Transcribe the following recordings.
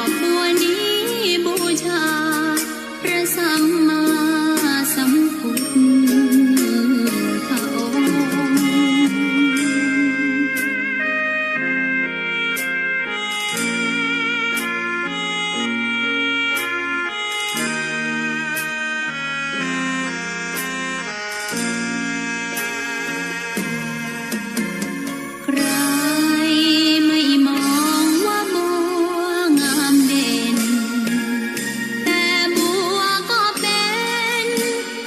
อกบัวนี้บูชาพระสัมมาสัมพุทธองค์ใครไม่มองว่าบัวงามเด่นแต่บัวก็เป็น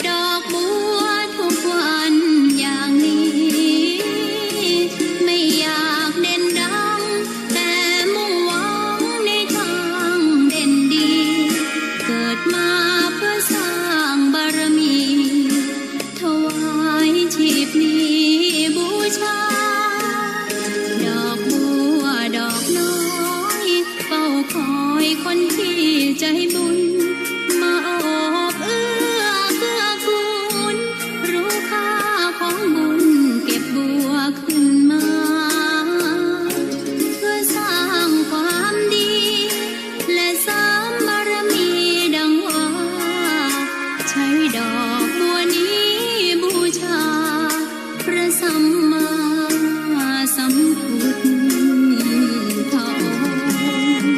ดอกบัวทุกวันอย่างนี้ไม่อยากเด่นดังแต่มุ่งหวังในทางเด่นดีเกิดมาเพื่อสร้างบารมีถวายชีพนี้บูชาดอกบัวดอกน้อยเฝ้าคอยคนที่ใจบุญมาโอบเอื้อเกื้อกูลรู้ค่าของบุญเก็บบัวขึ้นมาเพื่อสร้างความดีและสร้างบารมีดังว่าใช้ดอกบัวนี้บูชาพระสัมมาสัมพุทธองค์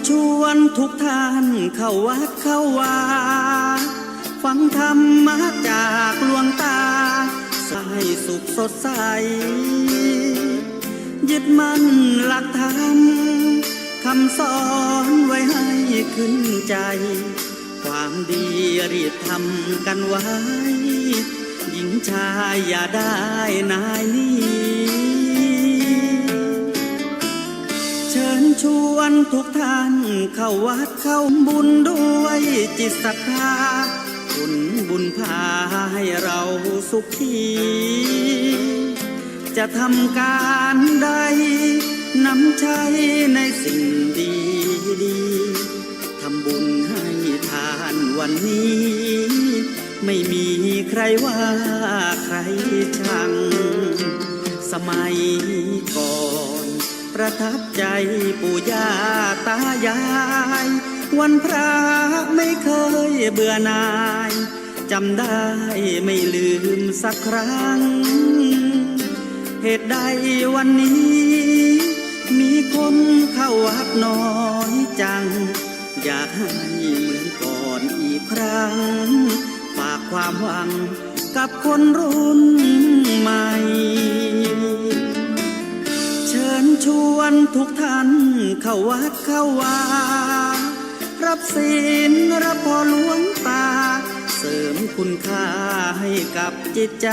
ชวนทุกท่านเข้าวัดเข้าวาฟังธรรมะจากหลวงตาให้สุขสดใสยึดมั่นหลักธรรมคำสอนไว้ให้ขึ้นใจความดีรีบทำกันไว้หญิงชายอย่าได้นายนี้เชิญชวนทุกท่านเข้าวัดเข้าบุญด้วยจิตศรัทธาบุญพาให้เราสุขีจะทำการใดนำใช้ในสิ่งดีดีทำบุญให้ทานวันนี้ไม่มีใครว่าใครชังสมัยก่อนประทับใจปู่ย่าตายายวันพระไม่เคยเบื่อหน่ายจำได้ไม่ลืมสักครั้งเหตุใดวันนี้มีคนเข้าวัดน้อยจังอยากให้เหมือนก่อนอีกครั้งฝากความหวังกับคนรุ่นใหม่เชิญชวนทุกท่านเข้าวัดเข้าวารับศีลรับพรหลวงตาเสริมคุณค่าให้กับจิตใจ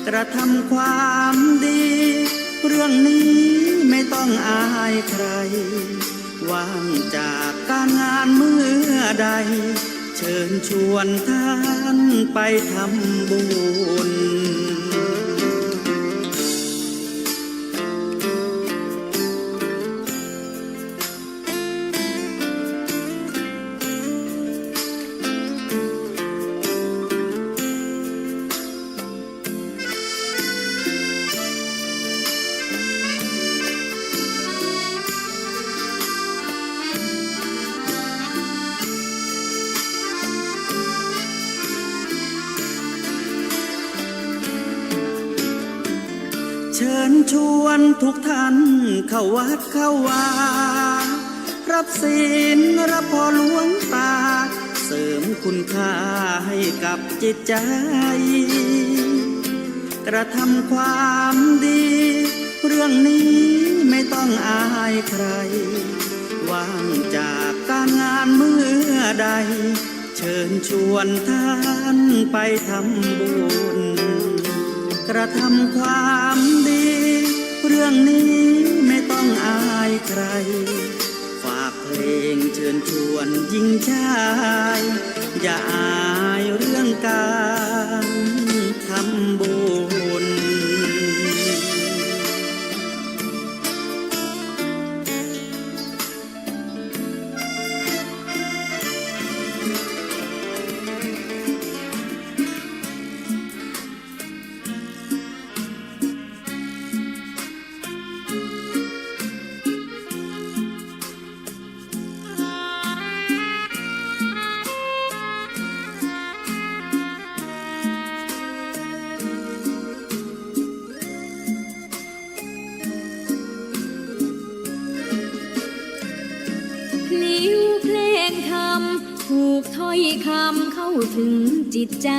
กระทำความดีเรื่องนี้ไม่ต้องอายใครว่างจากการงานเมื่อใดเชิญชวนท่านไปทำบุญเชิญชวนทุกท่านเข้าวัดเข้าวารับศีลรับพรหลวงตาเสริมคุณค่าให้กับจิตใจกระทำความดีเรื่องนี้ไม่ต้องอายใครว่างจากการงานเมื่อใดเชิญชวนท่านไปทำบุญกระทำความดีเรื่องนี้ไม่ต้องอายใครฝากเพลงเชิญชวนหญิงชายอย่าอายเรื่องการทำบุญ ถูกถ้อยคำเข้าถึงจิตใจ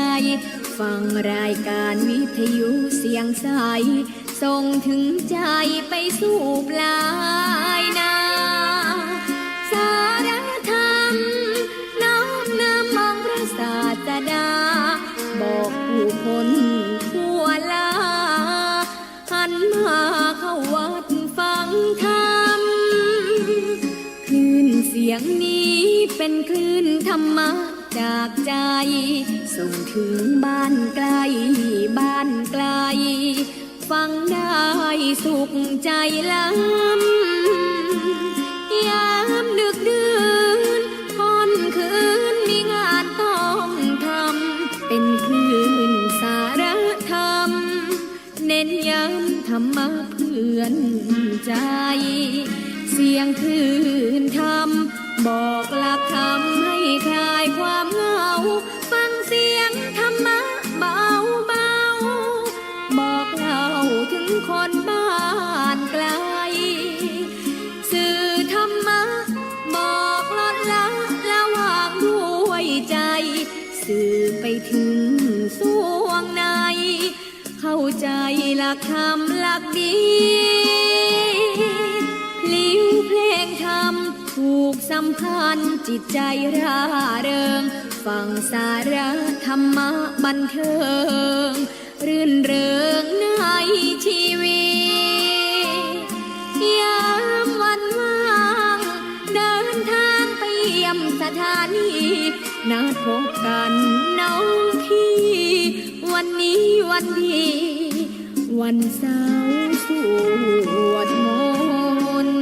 ฟังรายการวิทยุเสียงใสส่งถึงใจไปสู่ปลายนาสารธรรมน้อมนำมองพระศาสดาบอกผู้คนทั่วลาหันมาเข้าวัดฟังธรรมคลื่นเสียงนี้เป็นคลื่นธรรมะจากใจส่งถึงบ้านไกลบ้านไกลฟังได้สุขใจล้ำยามดึกดื่นค่ำคืนมีงานต้องทำเป็นคลื่นสารธรรมเน้นย้ำธรรมะเพื่อนใจเสียงคลื่นธรรมบอกหลักธรรมให้คลายความเหงาฟังเสียงธรรมะเบาเบาบอกเล่าถึงคนบ้านไกลสื่อ ใจหลักธรรมหลักดีพลิ้วเพลงธรรมผูกสัมพันธ์จิตใจร่าเริงฟังสาระธรรมะบันเทิงรื่นเริงในชีวิตยามวันว่างเดินทางไปเยี่ยมสถานีนัดพบกันน้องพี่วันนี้วันดีวันเสาร์สวดมนต์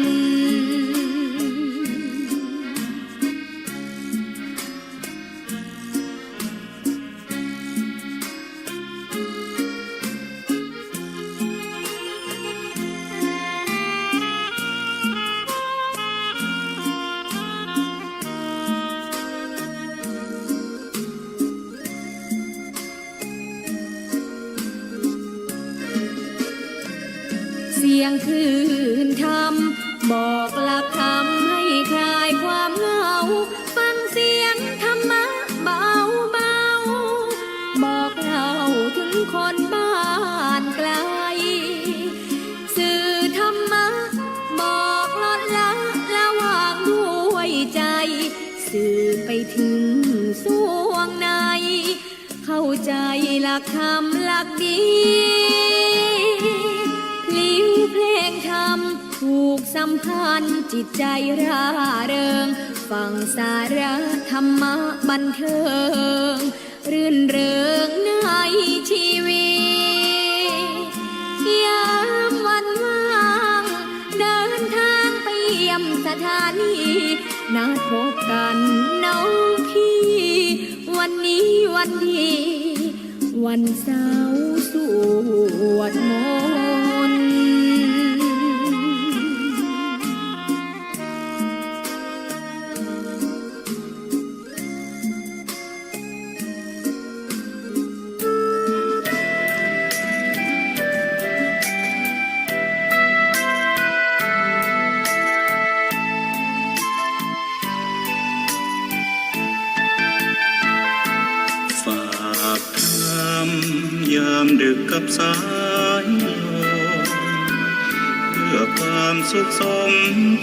เสียงคลื่นธรรมบอกหลักธรรมให้คลายความเหงาฟังเสียงธรรมะเบาเบาบอกเล่าถึงคนบ้านไกลสื่อธรรมะบอกลดละวางด้วยใจสื่อไปถึงสวงในเข้าใจหลักธรรมหลักดีเพลงธรรมผูกสัมพันธ์จิตใจร่าเริงฟังสาระธรรมะบันเทิงรื่นเริงในชีวิตยามวันว่างเดินทางไปเยี่ยมสถานีนัดพบกันน้องพี่วันนี้วันดีวันเสาร์สวดมนต์ยามดึกกับสายลมเพื่อความสุขสม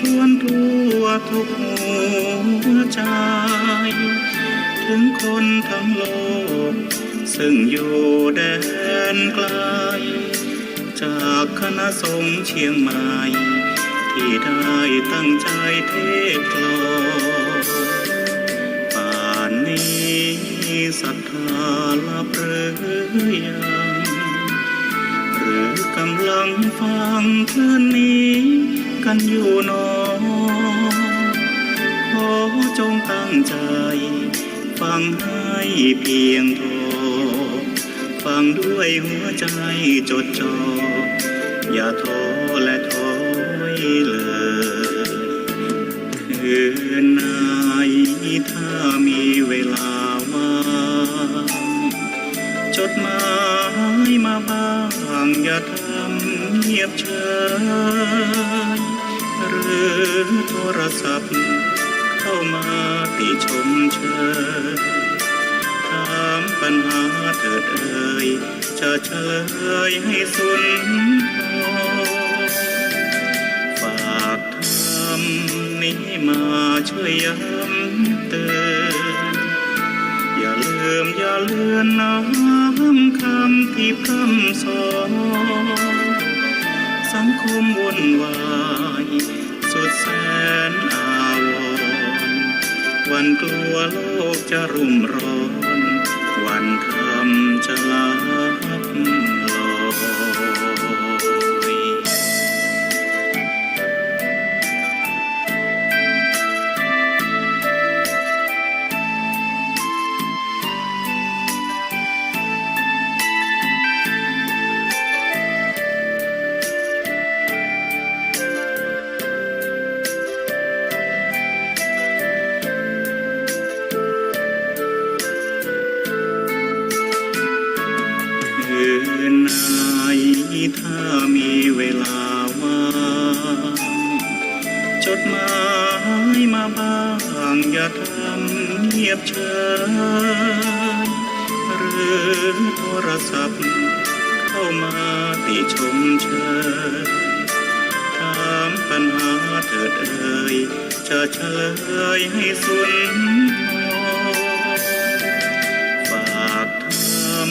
ทวนทั่วทุกหัวใจถึงคนทั้งโลกซึ่งอยู่แดนไกลจากคณะสงฆ์เชียงใหม่ที่ได้ตั้งใจเทศกลอนป่านนี้ศรัทธาลับหรือยังหรือกำลังฟังคลื่นนี้กันอยู่หนอขอจงตั้งใจฟังให้เพียงพอฟังด้วยหัวใจจดจ่ออย่าท้อและถอยเลยคืนไหนถ้ามีเวลาว่างจดหมายมาบ้างอย่าทำเงียบเฉยหรือโทรศัพท์เข้ามาติชมเชยถามปัญหาเถิดเอ่ยจะเฉลยให้สุนทรฝากธรรมนี้มาช่วยย้ำเตือนอย่าลืมอย่าเลือนน้ำคำที่พร่ำสอนสังคมวุ่นวายสุดแสนอาวรณ์วันกลัวโลกจะรุ่มร้อนวันธรรมจะลับลอยถ้ามีเวลาว่างจดหมายมาบ้างอย่าทำเงียบเฉยหรือโทรศัพท์เข้า เข้ามาติชมเชยถามปัญหาเถิดเอ่ยจะเฉลยให้สุนทรฝากธรรม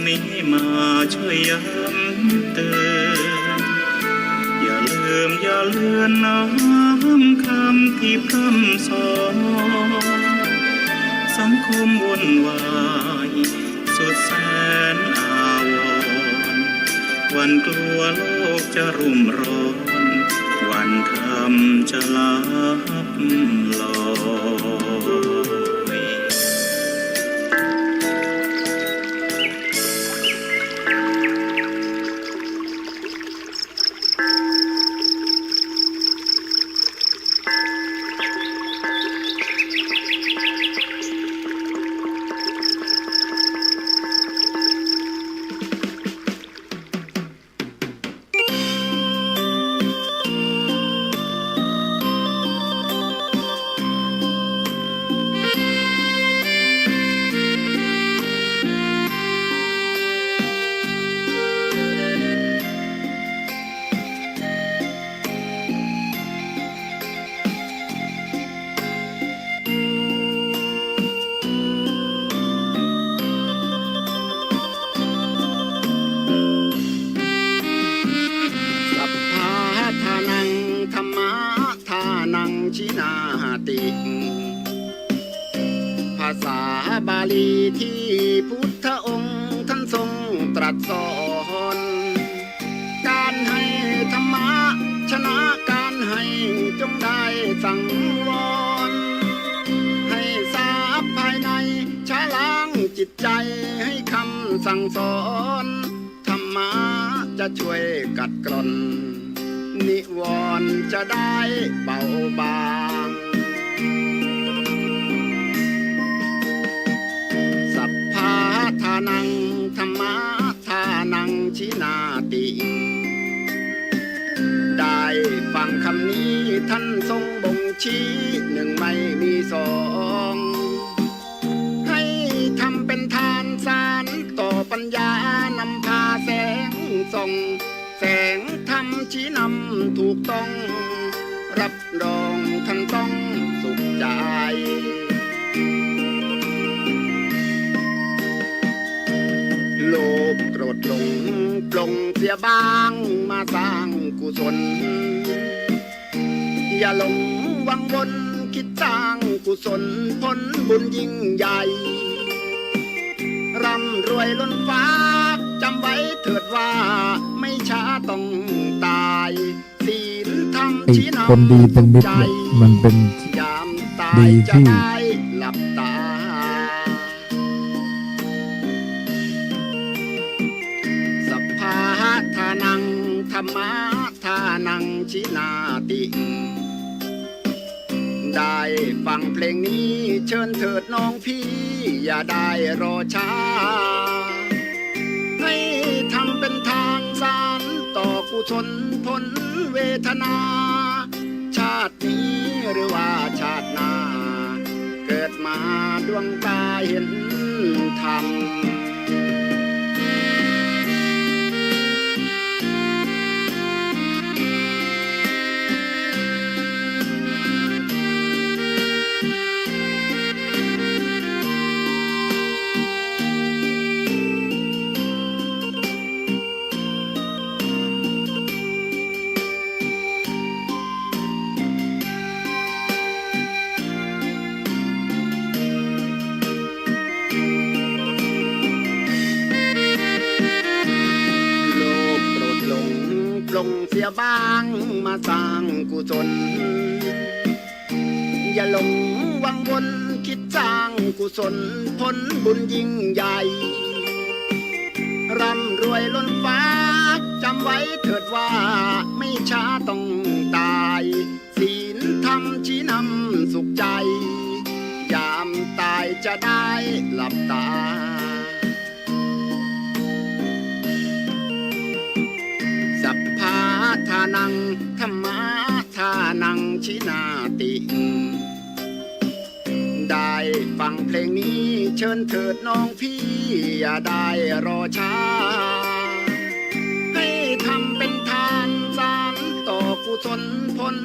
นี้มาช่วยย้ำเตือนอย่าลืมอย่าเลือนน้ำคำที่พร่ำสอนสังคมวุ่นวายสุดแสนอาวรณ์วันกลัวโลกจะรุ่มร้อนวันธรรมจะลับลอยสัพพะทานังธรรมะทานังชินาติภาษาบาลีที่พุทธองค์ท่านทรงตรัสสอนการให้ธรรมะชนะการให้จงได้สังวรให้ทราบภายในชะล้างจิตใจให้คำสั่งสอนธรรมะจะช่วยกัดกร่อนนิวรณ์จะได้เบาบางสัพพะทานังธรรมะทานังชินาติได้ฟังคำนี้ท่านทรงบ่งชี้หนึ่งไม่มีสองให้ทำเป็นทานสารต่อปัญญานำพาแสงส่องแสงธรรมชี้นำถูกต้องรับรองท่านต้องสุขใจโลภโกรธหลงปลงเสียบ้างมาสร้างกุศลอย่าหลงวังวนคิดสร้างกุศลผลบุญยิ่งใหญ่ร่ำรวยล้นฟ้าจำไว้เถิดว่าไม่ช้าต้องตายศีลธรรม ไอ้ ชี้นำ คนดีเป็นมิตร ใจ เนี่ยมันเป็น ยามตา ดี ย ที่ จะได้หลับตาสัพพะทานังธรรมะทานังชินาติได้ฟังเพลงนี้เชิญเถิดน้องพี่อย่าได้รอช้าให้ทำเป็นทานสารต่อกุศลผลเวทนา ชาตินี้หรือว่าชาติหน้าเกิดมาดวงตาเห็นธรรมลงเสียบ้างมาสร้างกุศลอย่าหลงวังวนคิดสร้างกุศลผลบุญยิ่งใหญ่ร่ำรวยล้นฟ้าจำไว้เถิดว่าไม่ช้าต้องตายศีลธรรมชี้นำสุขใจยามตายจะได้หลับตาสัพพะทานังธรรมะทานังชินาติได้ฟังเพลงนี้เชิญเถิดน้องพี่อย่าได้รอช้า ทำเป็นทานสารต่อกุศลผล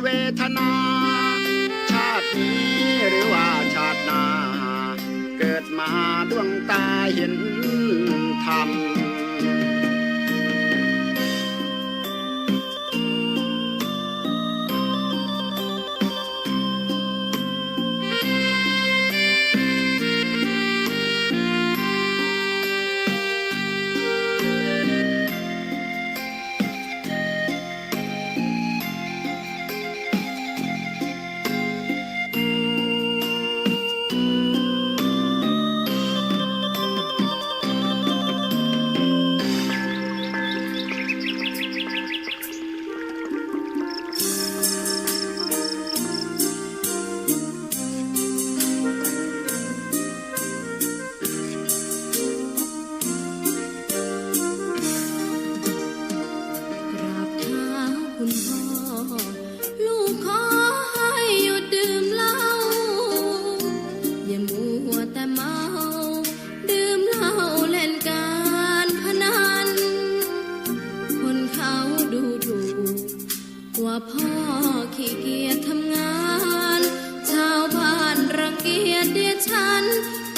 เวทนา ชาตินี้หรือว่าชาติหน้า เกิดมาดวงตาเห็นธรรม กราบเท้าคุณพ่อ ลูกขอให้หยุดดื่มเหล้า อย่ามัวแต่เมา ดื่มเหล้าเล่นการพนัน คนเขาดูถูกว่าพ่อขี้เกียจทำงาน ชาวบ้านรังเกียจเดียดฉัน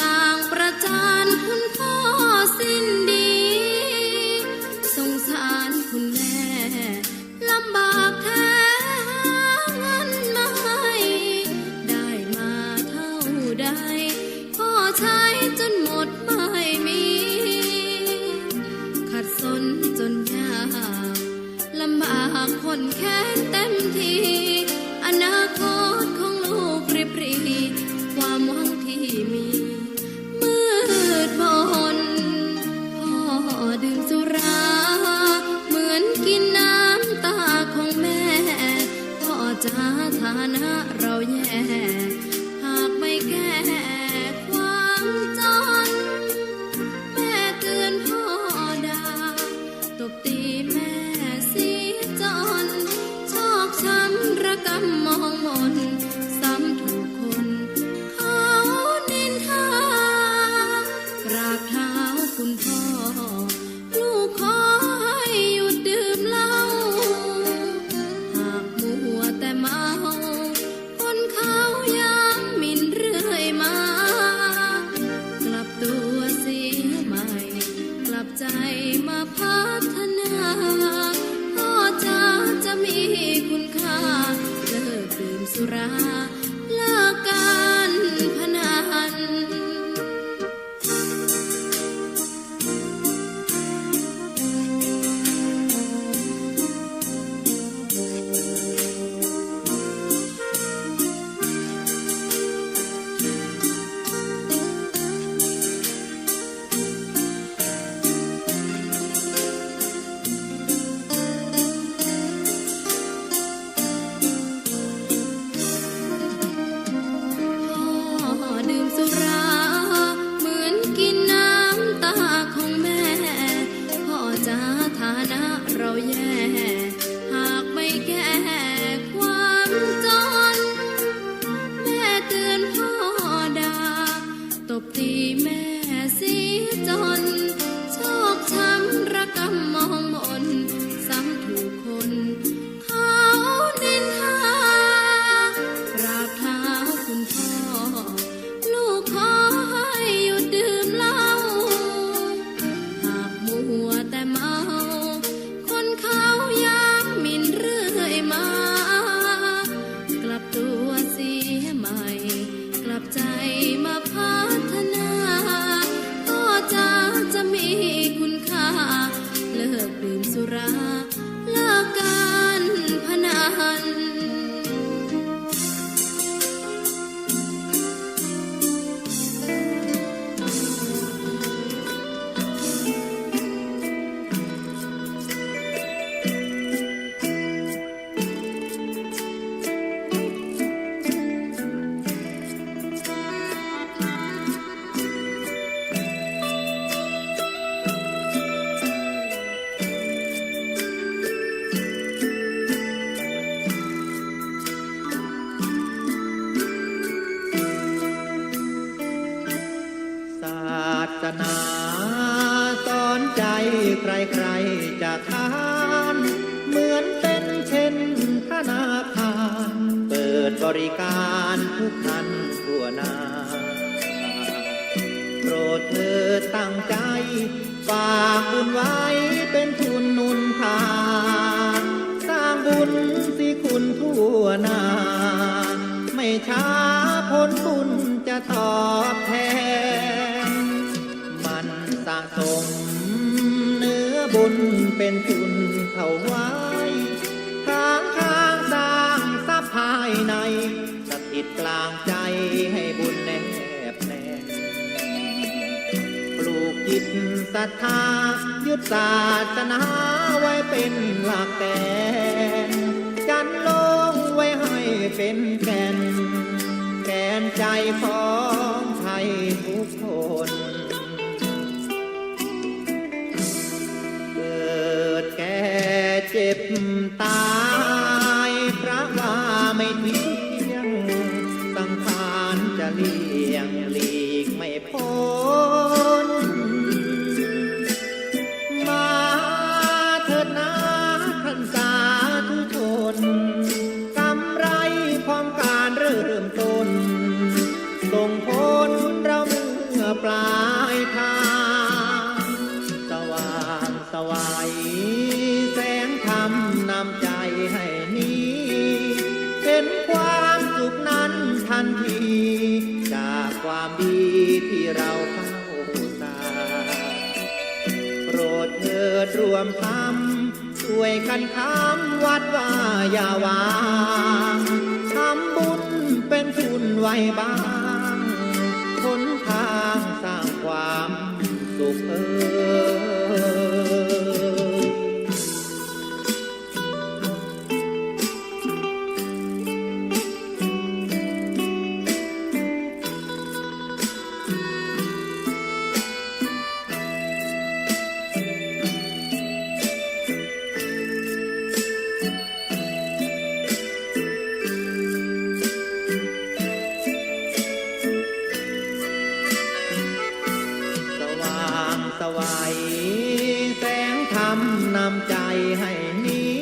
ต่างประจานคุณพ่อสิ้นดี สงสารคุณแม่ลำบากแท้หาเงินมาให้ได้มาเท่าใดพ่อใช้จนหมดไม่มี ขัดสนจนยากลำบากคนแค้นเต็มทีอนาคตของลูกริบหรีความหวังที่มีมืดมนพ่อดื่มสุราเหมือนกินน้ำตาของแม่พ่อจะฐานะเราแย่หากไม่แก้ความจนแม่เตือนพ่อด่าตบตีแม่เสียจนชอกช้ำระกำมองมนซ้ำถูกคนเขานินทากราบเท้าคุณพ่อ ลูกขอให้หยุดดื่มเหล้า หากมัวแต่เมา คนเขาย้ำหมิ่นเรื่อยมา กลับตัวเสียใหม่ กลับใจมาพัฒนาพ่อจะมีคุณค่า เลิกดื่มสุราเลิกการพนัน พ่อดื่มสุราเหมือนกินน้ำตาของแม่พ่อจะฐานะเราแย่หากไม่แก้ความจนแม่เตือนพ่อด่าตบตีแม่เสียจนชอกช้ำระกำมองมนซ้ำถูกคนเขานินทากราบเท้าคุณพ่อ ลูกขอให้หยุดดื่มเหล้า หากมัวแต่เมา คนเขาย้ำหมิ่นเรื่อยมา กลับตัวเสียใหม่ กลับใจมาพัฒนาพ่อจะมีคุณค่า เลิกดื่มสุรา เลิกการพนัน เ ใจใครๆจะทานเหมือนเป็นเช่นธนาคารเปิดบริการทุกท่านทั่วหน้าโปรดเธอตั้งใจฝากบุญไว้เป็นทุนหนุนทานสร้างบุญสิคุณทั่วหน้าไม่ช้าผลบุญจะตอบแทนมันสะสมเนื้อบุญเป็นทุนเข้าไว้ทางสร้างทรัพย์ภายในสถิตกลางใจให้บุญแนบแน่นปลูกจิตศรัทธายึดศาสนาไว้เป็นหลักแกนจันลงไว้ให้เป็นแก่นแกนใจของไทยทุกคนเกิดแก่เจ็บตายพระว่าไม่เที่ยงสังขารจะเลี่ยงหลีกไม่พ้นมาเถิดนะท่านสาธุชนกำไรของการเริ่มต้นส่งผลเราเมื่อปลายทางสว่างสวัยแสงธรรมนำใจให้นี้เห็นความสุขนั้นทันทีจากความดีที่เราเข้าสร้างโปรดเถิดรวมทำช่วยกันทำวัดว่าอย่าวางทำบุญเป็นทุนไว้บ้างหนทางสร้างความสุขสวัยแสงธรรมนำใจให้นี้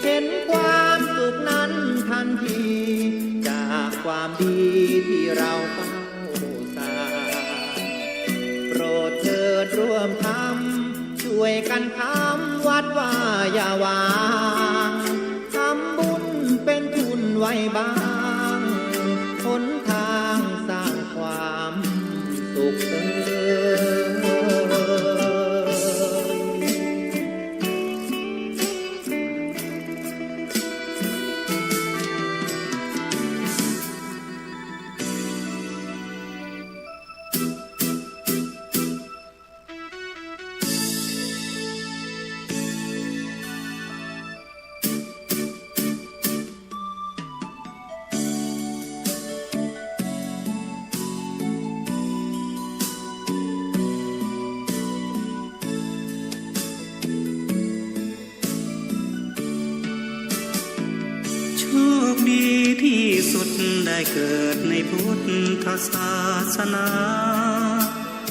เห็นความสุขนั้นทันทีจากความดีที่เราเฝ้าสร้างโปรดเถิดร่วมทำช่วยกันทำวัดว่าอย่าวางทำบุญเป็นทุนไว้บ้างหนทางสร้างความสุขโชคดีที่สุดได้เกิดในพุทธศาสนา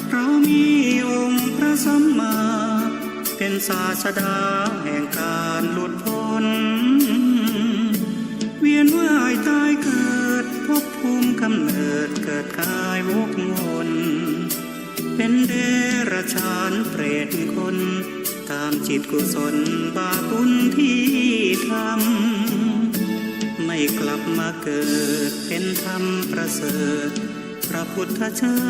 เรามีองค์พระสัมมาเป็นศาสดาแห่งการหลุดพ้นเวียนว่ายตายเกิดภพภูมิกำเนิดเกิดกายวกวนเป็นเดรัจฉานเปรตคนตามจิตกุศลบาปบุญที่ทำไม่กลับมาเกิดเป็นธรรมประเสริฐพระพุทธเจ้า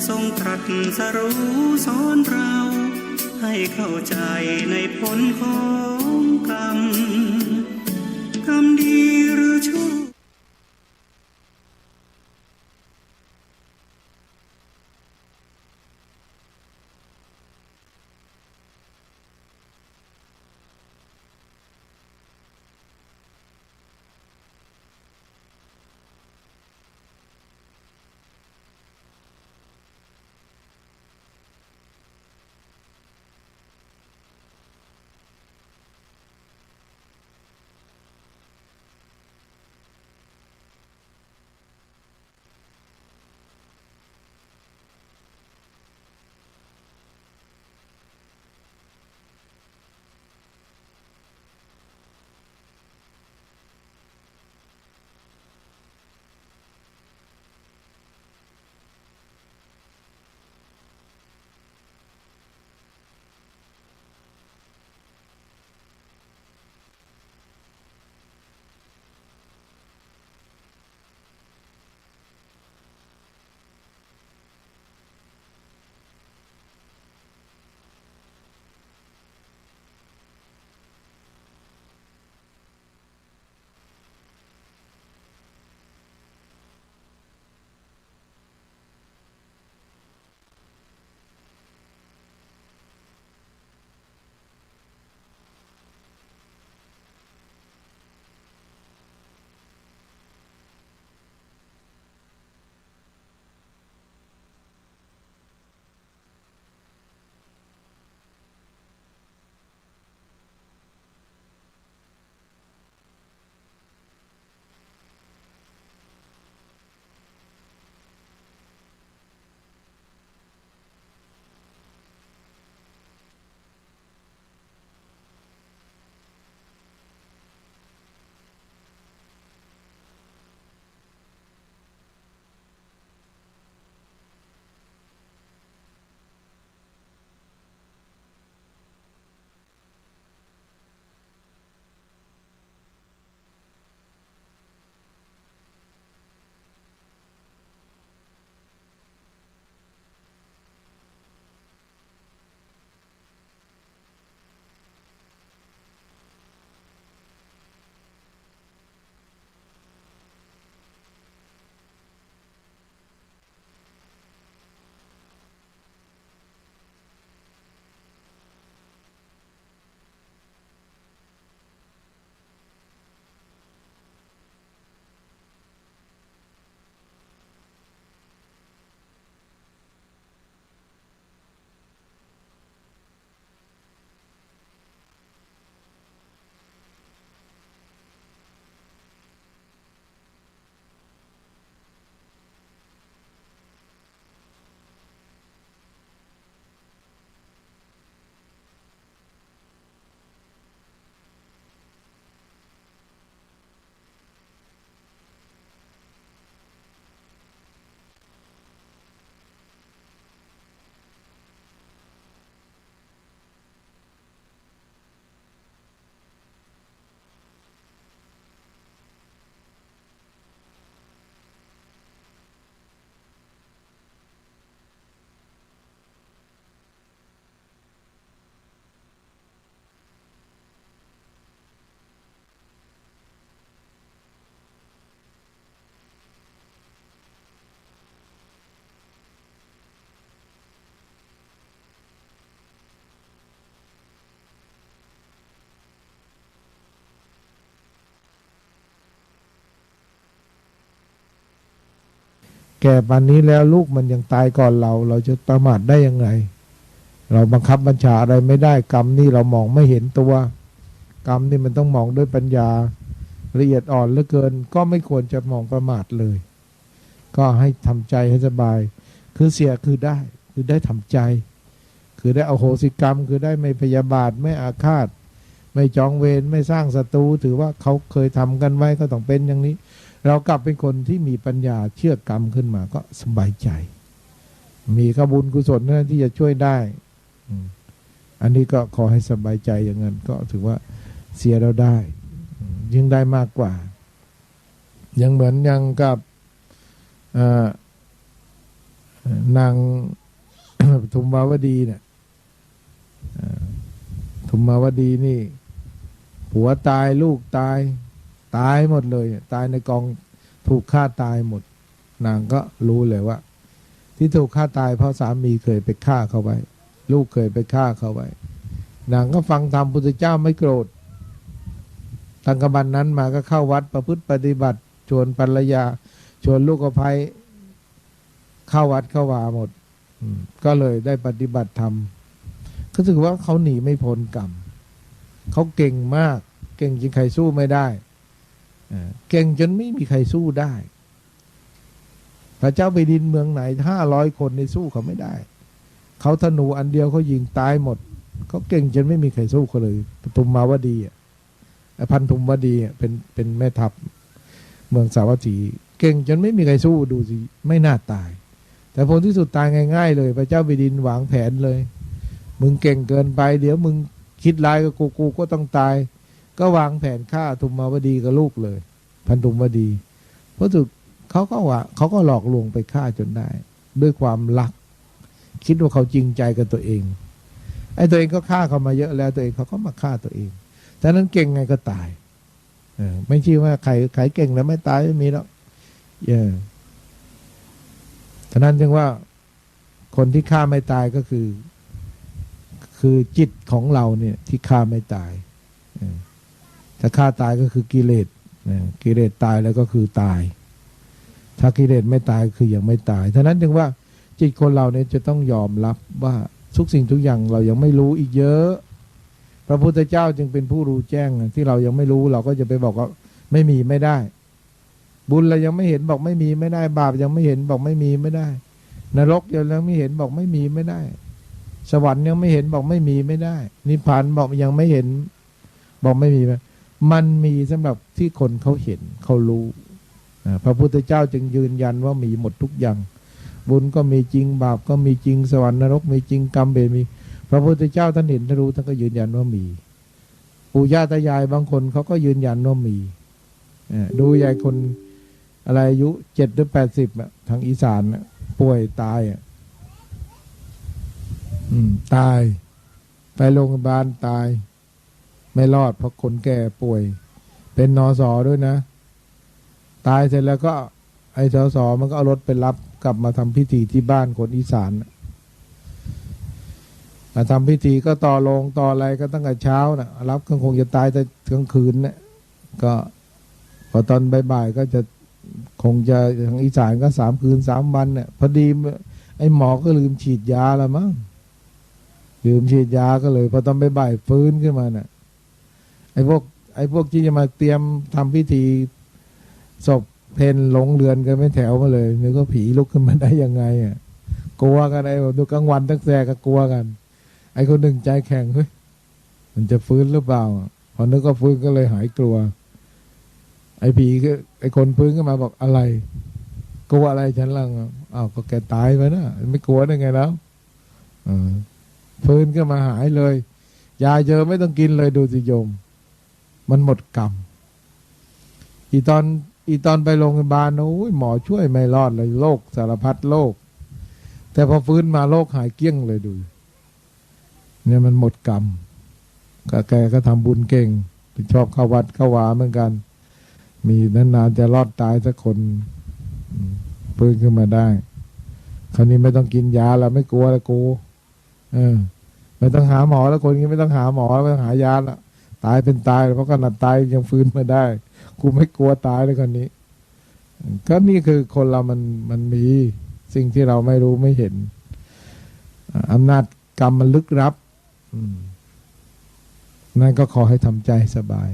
ทรงตรัสรู้สอนเราให้เข้าใจในผลของกรรมดีหรือชั่ว แก่ป่านนี้แล้วลูกมันยังตายก่อนเราจะประมาทได้ยังไง เราบังคับบัญชาอะไรไม่ได้กรรมนี่เรามองไม่เห็นตัวกรรมนี่มันต้องมองด้วยปัญญาละเอียดอ่อนเหลือเกินก็ไม่ควรจะมองประมาทเลย ก็ให้ทำใจให้สบายคือเสียคือได้ทำใจ คือได้อโหสิกรรมคือได้ไม่พยาบาทไม่อาฆาตไม่จองเวรไม่สร้างศัตรูถือว่าเขาเคยทำกันไว้ก็ต้องเป็นอย่างนี้ เรากลับเป็นคนที่มีปัญญาเชื่อกรรมขึ้นมาก็สบายใจ มีขบุญกุศลนั่นที่จะช่วยได้อันนี้ก็ขอให้สบายใจอย่างนั้นก็ถือว่าเสียเราได้ยิ่งได้มากกว่ายังเหมือนยังกับนางทุมมาวดีเนี่ยทุมมาวดีนี่ผัวตายลูกตายหมดเลยตายในกองถูกฆ่าตายหมดนางก็รู้เลยว่าที่ถูกฆ่าตายเพราะสามีเคยไปฆ่าเขาไว้ลูกเคยไปฆ่าเขาไว้นางก็ฟังธรรมพุทธเจ้าไม่โกรธตั้งกบันนั้นมาก็เข้าวัดประพฤติปฏิบัติชวนภรรยาชวนลูกสะใภ้เข้าวัดเข้าวาหมดก็เลยได้ปฏิบัติธรรมก็ถือว่าเขาหนีไม่พ้นกรรมเขาเก่งมากเก่งจนใครสู้ไม่ได้เก่งจนไม่มีใครสู้ได้พระเจ้าแผ่นดินเมืองไหน500 คนในสู้เขาไม่ได้เขาธนูอันเดียวเขายิงตายหมดเขาเก่งจนไม่มีใครสู้เขาเลยปทุมมาวดีพันธุมวดีเป็นแม่ทัพเมืองสาวัตถีเก่งจนไม่มีใครสู้ดูสิไม่น่าตายแต่ผลที่สุดตายง่ายๆเลยพระเจ้าแผ่นดินวางแผนเลยมึงเก่งเกินไปเดี๋ยวมึงคิดร้ายกับกูก็ต้องตายก็วางแผนฆ่าธุมมาวดีกับลูกเลยพันธุมวดีเพราะสุดเขาก็หลอกลวงไปฆ่าจนได้ด้วยความรักคิดว่าเขาจริงใจกับตัวเองไอ้ตัวเองก็ฆ่าเขามาเยอะแล้วตัวเองเขาก็มาฆ่าตัวเองฉะนั้นเก่งไงก็ตายไม่ใช่ว่าใครเก่งแล้วไม่ตายไม่มีแล้วฉะนั้นจึงว่าคนที่ฆ่าไม่ตายก็คือจิตของเราเนี่ยที่ฆ่าไม่ตายถ้าฆ่าตายก็คือกิเลสตายแล้วก็คือตายถ้ากิเลสไม่ตายคือยังไม่ตายฉะนั้นจึงว่าจิตคนเราเนี่ยจะต้องยอมรับว่าทุกสิ่งทุกอย่างเรายังไม่รู้อีกเยอะพระพุทธเจ้าจึงเป็นผู้รู้แจ้งที่เรายังไม่รู้เราก็จะไปบอกว่าไม่มีไม่ได้บุญเรายังไม่เห็นบอกไม่มีไม่ได้บาปยังไม่เห็นบอกไม่มีไม่ได้นรกยังไม่เห็นบอกไม่มีไม่ได้สวรรค์ยังไม่เห็นบอกไม่มีไม่ได้นิพพานบอกยังไม่เห็นบอกไม่มีมันมีสำหรับที่คนเขาเห็นเขารู้พระพุทธเจ้าจึงยืนยันว่ามีหมดทุกอย่างบุญก็มีจริงบาปก็มีจริงสวรรค์นรกมีจริงกรรมเวรมีพระพุทธเจ้าท่านเห็นท่านรู้ท่านก็ยืนยันว่ามีปู่ย่าตายายบางคนเขาก็ยืนยันว่ามีดูยายคนอะไรอายุ7 หรือ 80ทางอีสานป่วยตายตายไปโรงพยาบาลตายไม่รอดเพราะคนแก่ป่วยเป็นนส.ด้วยนะตายเสร็จแล้วก็ไอ้สส.มันก็เอารถไปรับกลับมาทำพิธีที่บ้านคนอีสานมาทำพิธีก็ต่อลงต่ออะไรก็ตั้งแต่เช้านะรับก็คงจะตายแต่กลางคืนนะก็พอตอนบ่ายๆก็จะคงจะทางอีสานก็3 คืน 3 วันเนี่ยพอดีไอ้หมอก็ลืมฉีดยาละมั้งลืมฉีดยาก็เลยพอตอนบ่ายๆฟื้นขึ้นมาน่ะไอ้พวกที่จะมาเตรียมทำพิธีศพเพนหลงเรือนกันไม่แถวมาเลยนึกว่าผีลุกขึ้นมาได้ยังไงกลัวกันไอ้ดูกลางวันตั้งแต่ก็กลัวกันไอ้คนหนึ่งใจแข็งเฮ้ยมันจะฟื้นหรือเปล่าพอนึกว่าฟื้นก็เลยหายกลัวไอ้ผีก็ไอ้คนฟื้นขึ้นมาบอกอะไรกลัวอะไรฉันล่ะอ้าวก็แกตายไปนะไม่กลัวได้ไงแล้วฟื้นขึ้นมาหายเลยยาเจอไม่ต้องกินเลยดูสิโยมมันหมดกรรมอีตอนไปโรงพยาบาลโอ้ยหมอช่วยไม่รอดเลยโรคสารพัดโรคแต่พอฟื้นมาโรคหายเกลี้ยงเลยดูเนี่ยมันหมดกรรมแกก็ทำบุญเก่งชอบเข้าวัดเข้าวาเหมือนกันมีนานๆจะรอดตายสักคนฟื้นขึ้นมาได้คราวนี้ไม่ต้องกินยาแล้วไม่กลัวแล้วกูไม่ต้องหาหมอแล้วคนนี้ไม่ต้องหาหมอไม่ต้องหายาละตายเป็นตายเพราะขนาดตายยังฟื้นมาได้กูไม่กลัวตายเลยคนนี้ ก็นี่คือคนเรามันมีสิ่งที่เราไม่รู้ไม่เห็นอำนาจกรรมมันลึกลับนั่นก็ขอให้ทำใจสบาย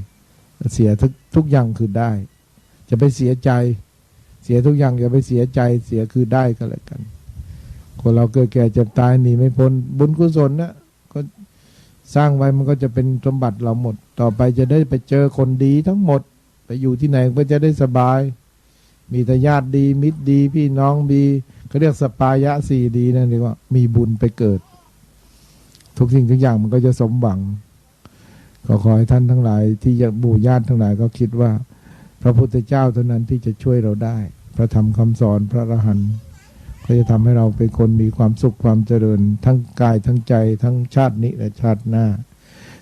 เสียทุกอย่างคือได้จะไปเสียใจเสียทุกอย่างอย่าไปเสียใจเสียคือได้ก็แล้วกันคนเราเกิดแก่เจ็บตายหนีไม่พ้นบุญกุศลนะก็สร้างไว้มันก็จะเป็นสมบัติเราหมดต่อไปจะได้ไปเจอคนดีทั้งหมดไปอยู่ที่ไหนก็จะได้สบายมีแต่ญาติดีมิตรดีพี่น้องดีเขาเรียกสปายะสี่ดีนั่นเรียกว่ามีบุญไปเกิดทุกสิ่งทุกอย่างมันก็จะสมหวังก็ขอให้ท่านทั้งหลายที่จะบูญาติทั้งหลายก็คิดว่าพระพุทธเจ้าเท่านั้นที่จะช่วยเราได้พระธรรมคำสอนพระอรหันต์ก็จะทำให้เราเป็นคนมีความสุขความเจริญทั้งกายทั้งใจทั้งชาตินี้และชาติหน้า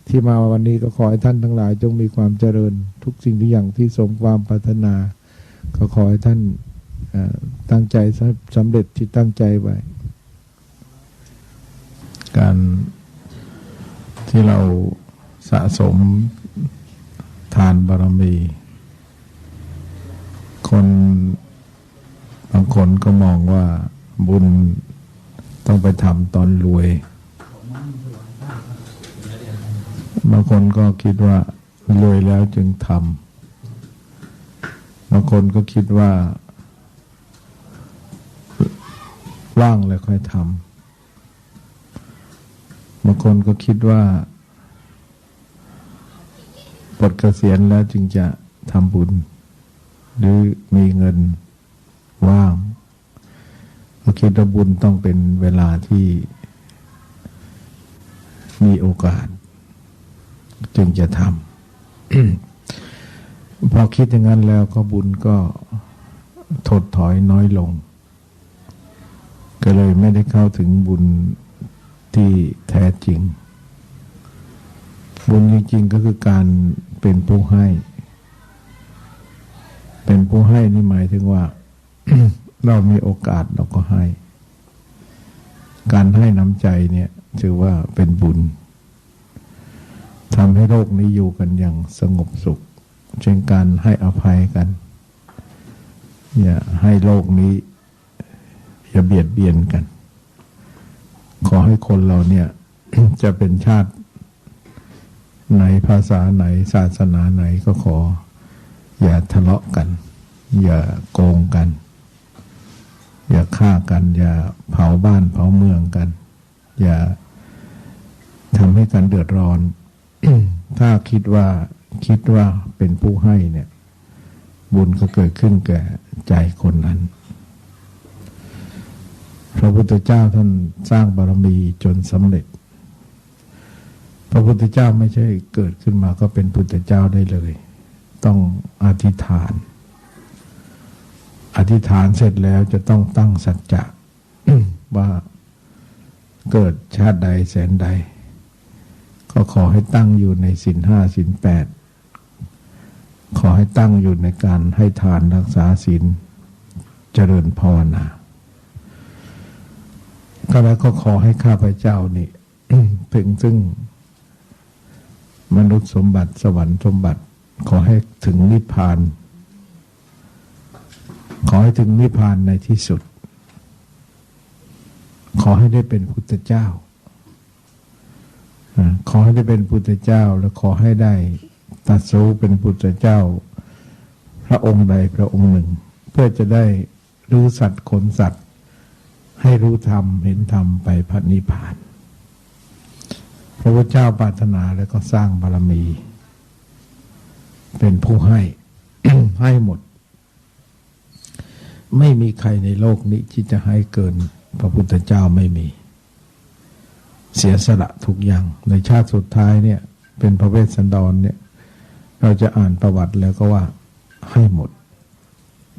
ที่มาวันนี้ก็ขอให้ท่านทั้งหลายจงมีความเจริญทุกสิ่งทุกอย่างที่สมความปรารถนาก็ขอให้ท่านตั้งใจสำเร็จที่ตั้งใจไว้การที่เราสะสมทานบารมีคนบางคนก็มองว่าบุญต้องไปทำตอนรวยบางคนก็คิดว่ารวยแล้วจึงทำบางคนก็คิดว่าว่างแล้วค่อยทำบางคนก็คิดว่าปลดเกษียณแล้วจึงจะทำบุญหรือมีเงินว่างก็คิดว่าบุญต้องเป็นเวลาที่มีโอกาสจึงจะทำ พอคิดอย่างนั้นแล้วก็บุญก็ถดถอยน้อยลงก็เลยไม่ได้เข้าถึงบุญที่แท้จริงบุญจริงๆก็คือการเป็นผู้ให้เป็นผู้ให้นี่หมายถึงว่า เรามีโอกาสเราก็ให้การให้น้ำใจเนี่ยถือว่าเป็นบุญทำให้โลกนี้อยู่กันอย่างสงบสุขเช่นการให้อภัยกันอย่าให้โลกนี้อย่าเบียดเบียนกันขอให้คนเราเนี่ย จะเป็นชาติไหนภาษาไหนศาสนาไหนก็ขออย่าทะเลาะกันอย่าโกงกันอย่าฆ่ากันอย่าเผาบ้านเผาเมืองกันอย่าทำให้กันเดือดร้อน ถ้าคิดว่าเป็นผู้ให้เนี่ยบุญก็เกิดขึ้นแก่ใจคนนั้นพระพุทธเจ้าท่านสร้างบารมีจนสำเร็จพระพุทธเจ้าไม่ใช่เกิดขึ้นมาก็เป็นพุทธเจ้าได้เลยต้องอธิษฐานเสร็จแล้วจะต้องตั้งสัจจะ ว่าเกิดชาติใดแสนใดก็ขอให้ตั้งอยู่ในศีล 5 ศีล 8ขอให้ตั้งอยู่ในการให้ทานรักษาศีลเจริญภาวนาก็แล้วก็ขอให้ข้าพเจ้านี่ ถึงซึ่งมนุษย์สมบัติสวรรค์สมบัติขอให้ถึงนิพพานขอให้ถึงนิพพานในที่สุดขอให้ได้เป็นพุทธเจ้าขอให้ได้เป็นพุทธเจ้าและขอให้ได้ตรัสรู้เป็นพุทธเจ้าพระองค์ใดพระองค์หนึ่งเพื่อจะได้รู้สัตว์ขนสัตว์ให้รู้ธรรมเห็นธรรมไปพระนิพพานพระพุทธเจ้าปรารถนาแล้วก็สร้างบารมีเป็นผู้ให้ ให้หมดไม่มีใครในโลกนี้ที่จะให้เกินพระพุทธเจ้าไม่มีเสียสละทุกอย่างในชาติสุดท้ายเนี่ยเป็นพระเวสสันดรเนี่ยเราจะอ่านประวัติแล้วก็ว่าให้หมด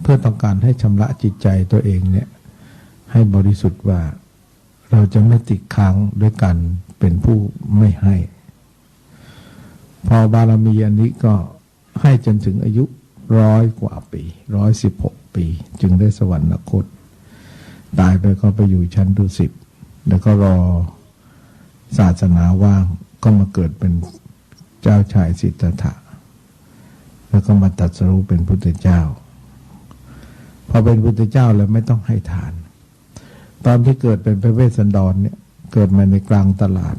เพื่อต้องการให้ชำระจิตใจตัวเองเนี่ยให้บริสุทธิ์ว่าเราจะไม่ติดค้างด้วยกันเป็นผู้ไม่ให้พอบารมีอันนี้ก็ให้จนถึงอายุ100 กว่าปี116 ปีจึงได้สวรรคตตายไปก็ไปอยู่ชั้นดุสิตแล้วก็รอศาสนาว่างก็มาเกิดเป็นเจ้าชายสิทธัตถะแล้วก็มาตรัสรู้เป็นพุทธเจ้า พอเป็นพุทธเจ้าแล้วไม่ต้องให้ทาน ตอนที่เกิดเป็นพระเวสสันดรเนี่ยเกิดมาในกลางตลาด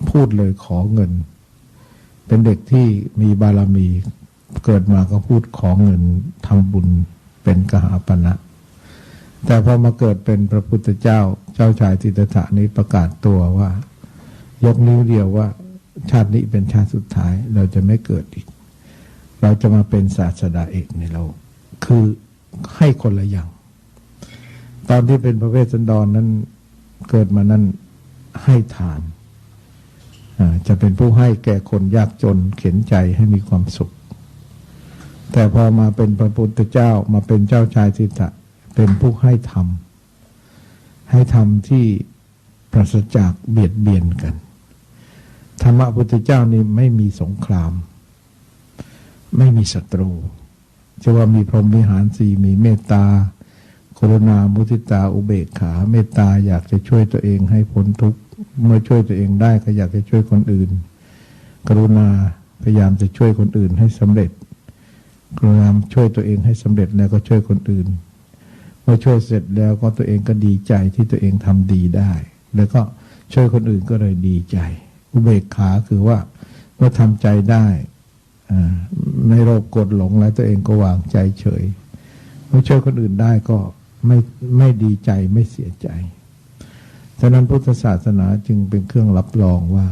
พูดเลยขอเงินเป็นเด็กที่มีบารมีเกิดมาก็พูดขอเงินทำบุญเป็นกหาปณะแต่พอมาเกิดเป็นพระพุทธเจ้าเจ้าชายสิทธัตถะนี้ประกาศตัวว่ายกนิ้วเดียวว่าชาตินี้เป็นชาติสุดท้ายเราจะไม่เกิดอีกเราจะมาเป็นศาสดาเอกในโลกคือให้คนละอย่างตอนที่เป็นพระเวสสันดรนั้นเกิดมานั้นให้ทานจะเป็นผู้ให้แก่คนยากจนเข็นใจให้มีความสุขแต่พอมาเป็นพระพุทธเจ้ามาเป็นเจ้าชายสิทธัตถะเป็นผู้ให้ธรรมที่ปราศจากเบียดเบียนกันธรรมะพุทธเจ้านี่ไม่มีสงครามไม่มีศัตรูจะว่ามีพรหมวิหารสี่มีเมตตากรุณามุทิตาอุเบกขาเมตตาอยากจะช่วยตัวเองให้พ้นทุกข์เมื่อช่วยตัวเองได้ก็อยากจะช่วยคนอื่นกรุณาพยายามจะช่วยคนอื่นให้สำเร็จกรุณาช่วยตัวเองให้สำเร็จแล้วก็ช่วยคนอื่นเมื่อช่วยเสร็จแล้วก็ตัวเองก็ดีใจที่ตัวเองทำดีได้แล้วก็ช่วยคนอื่นก็เลยดีใจอุเบกขาคือว่าเมื่อทำใจได้ไม่โลภโกรธหลงแล้วตัวเองก็วางใจเฉยเมื่อช่วยคนอื่นได้ก็ไม่ดีใจไม่เสียใจฉะนั้นพุทธศาสนาจึงเป็นเครื่องรับรองว่า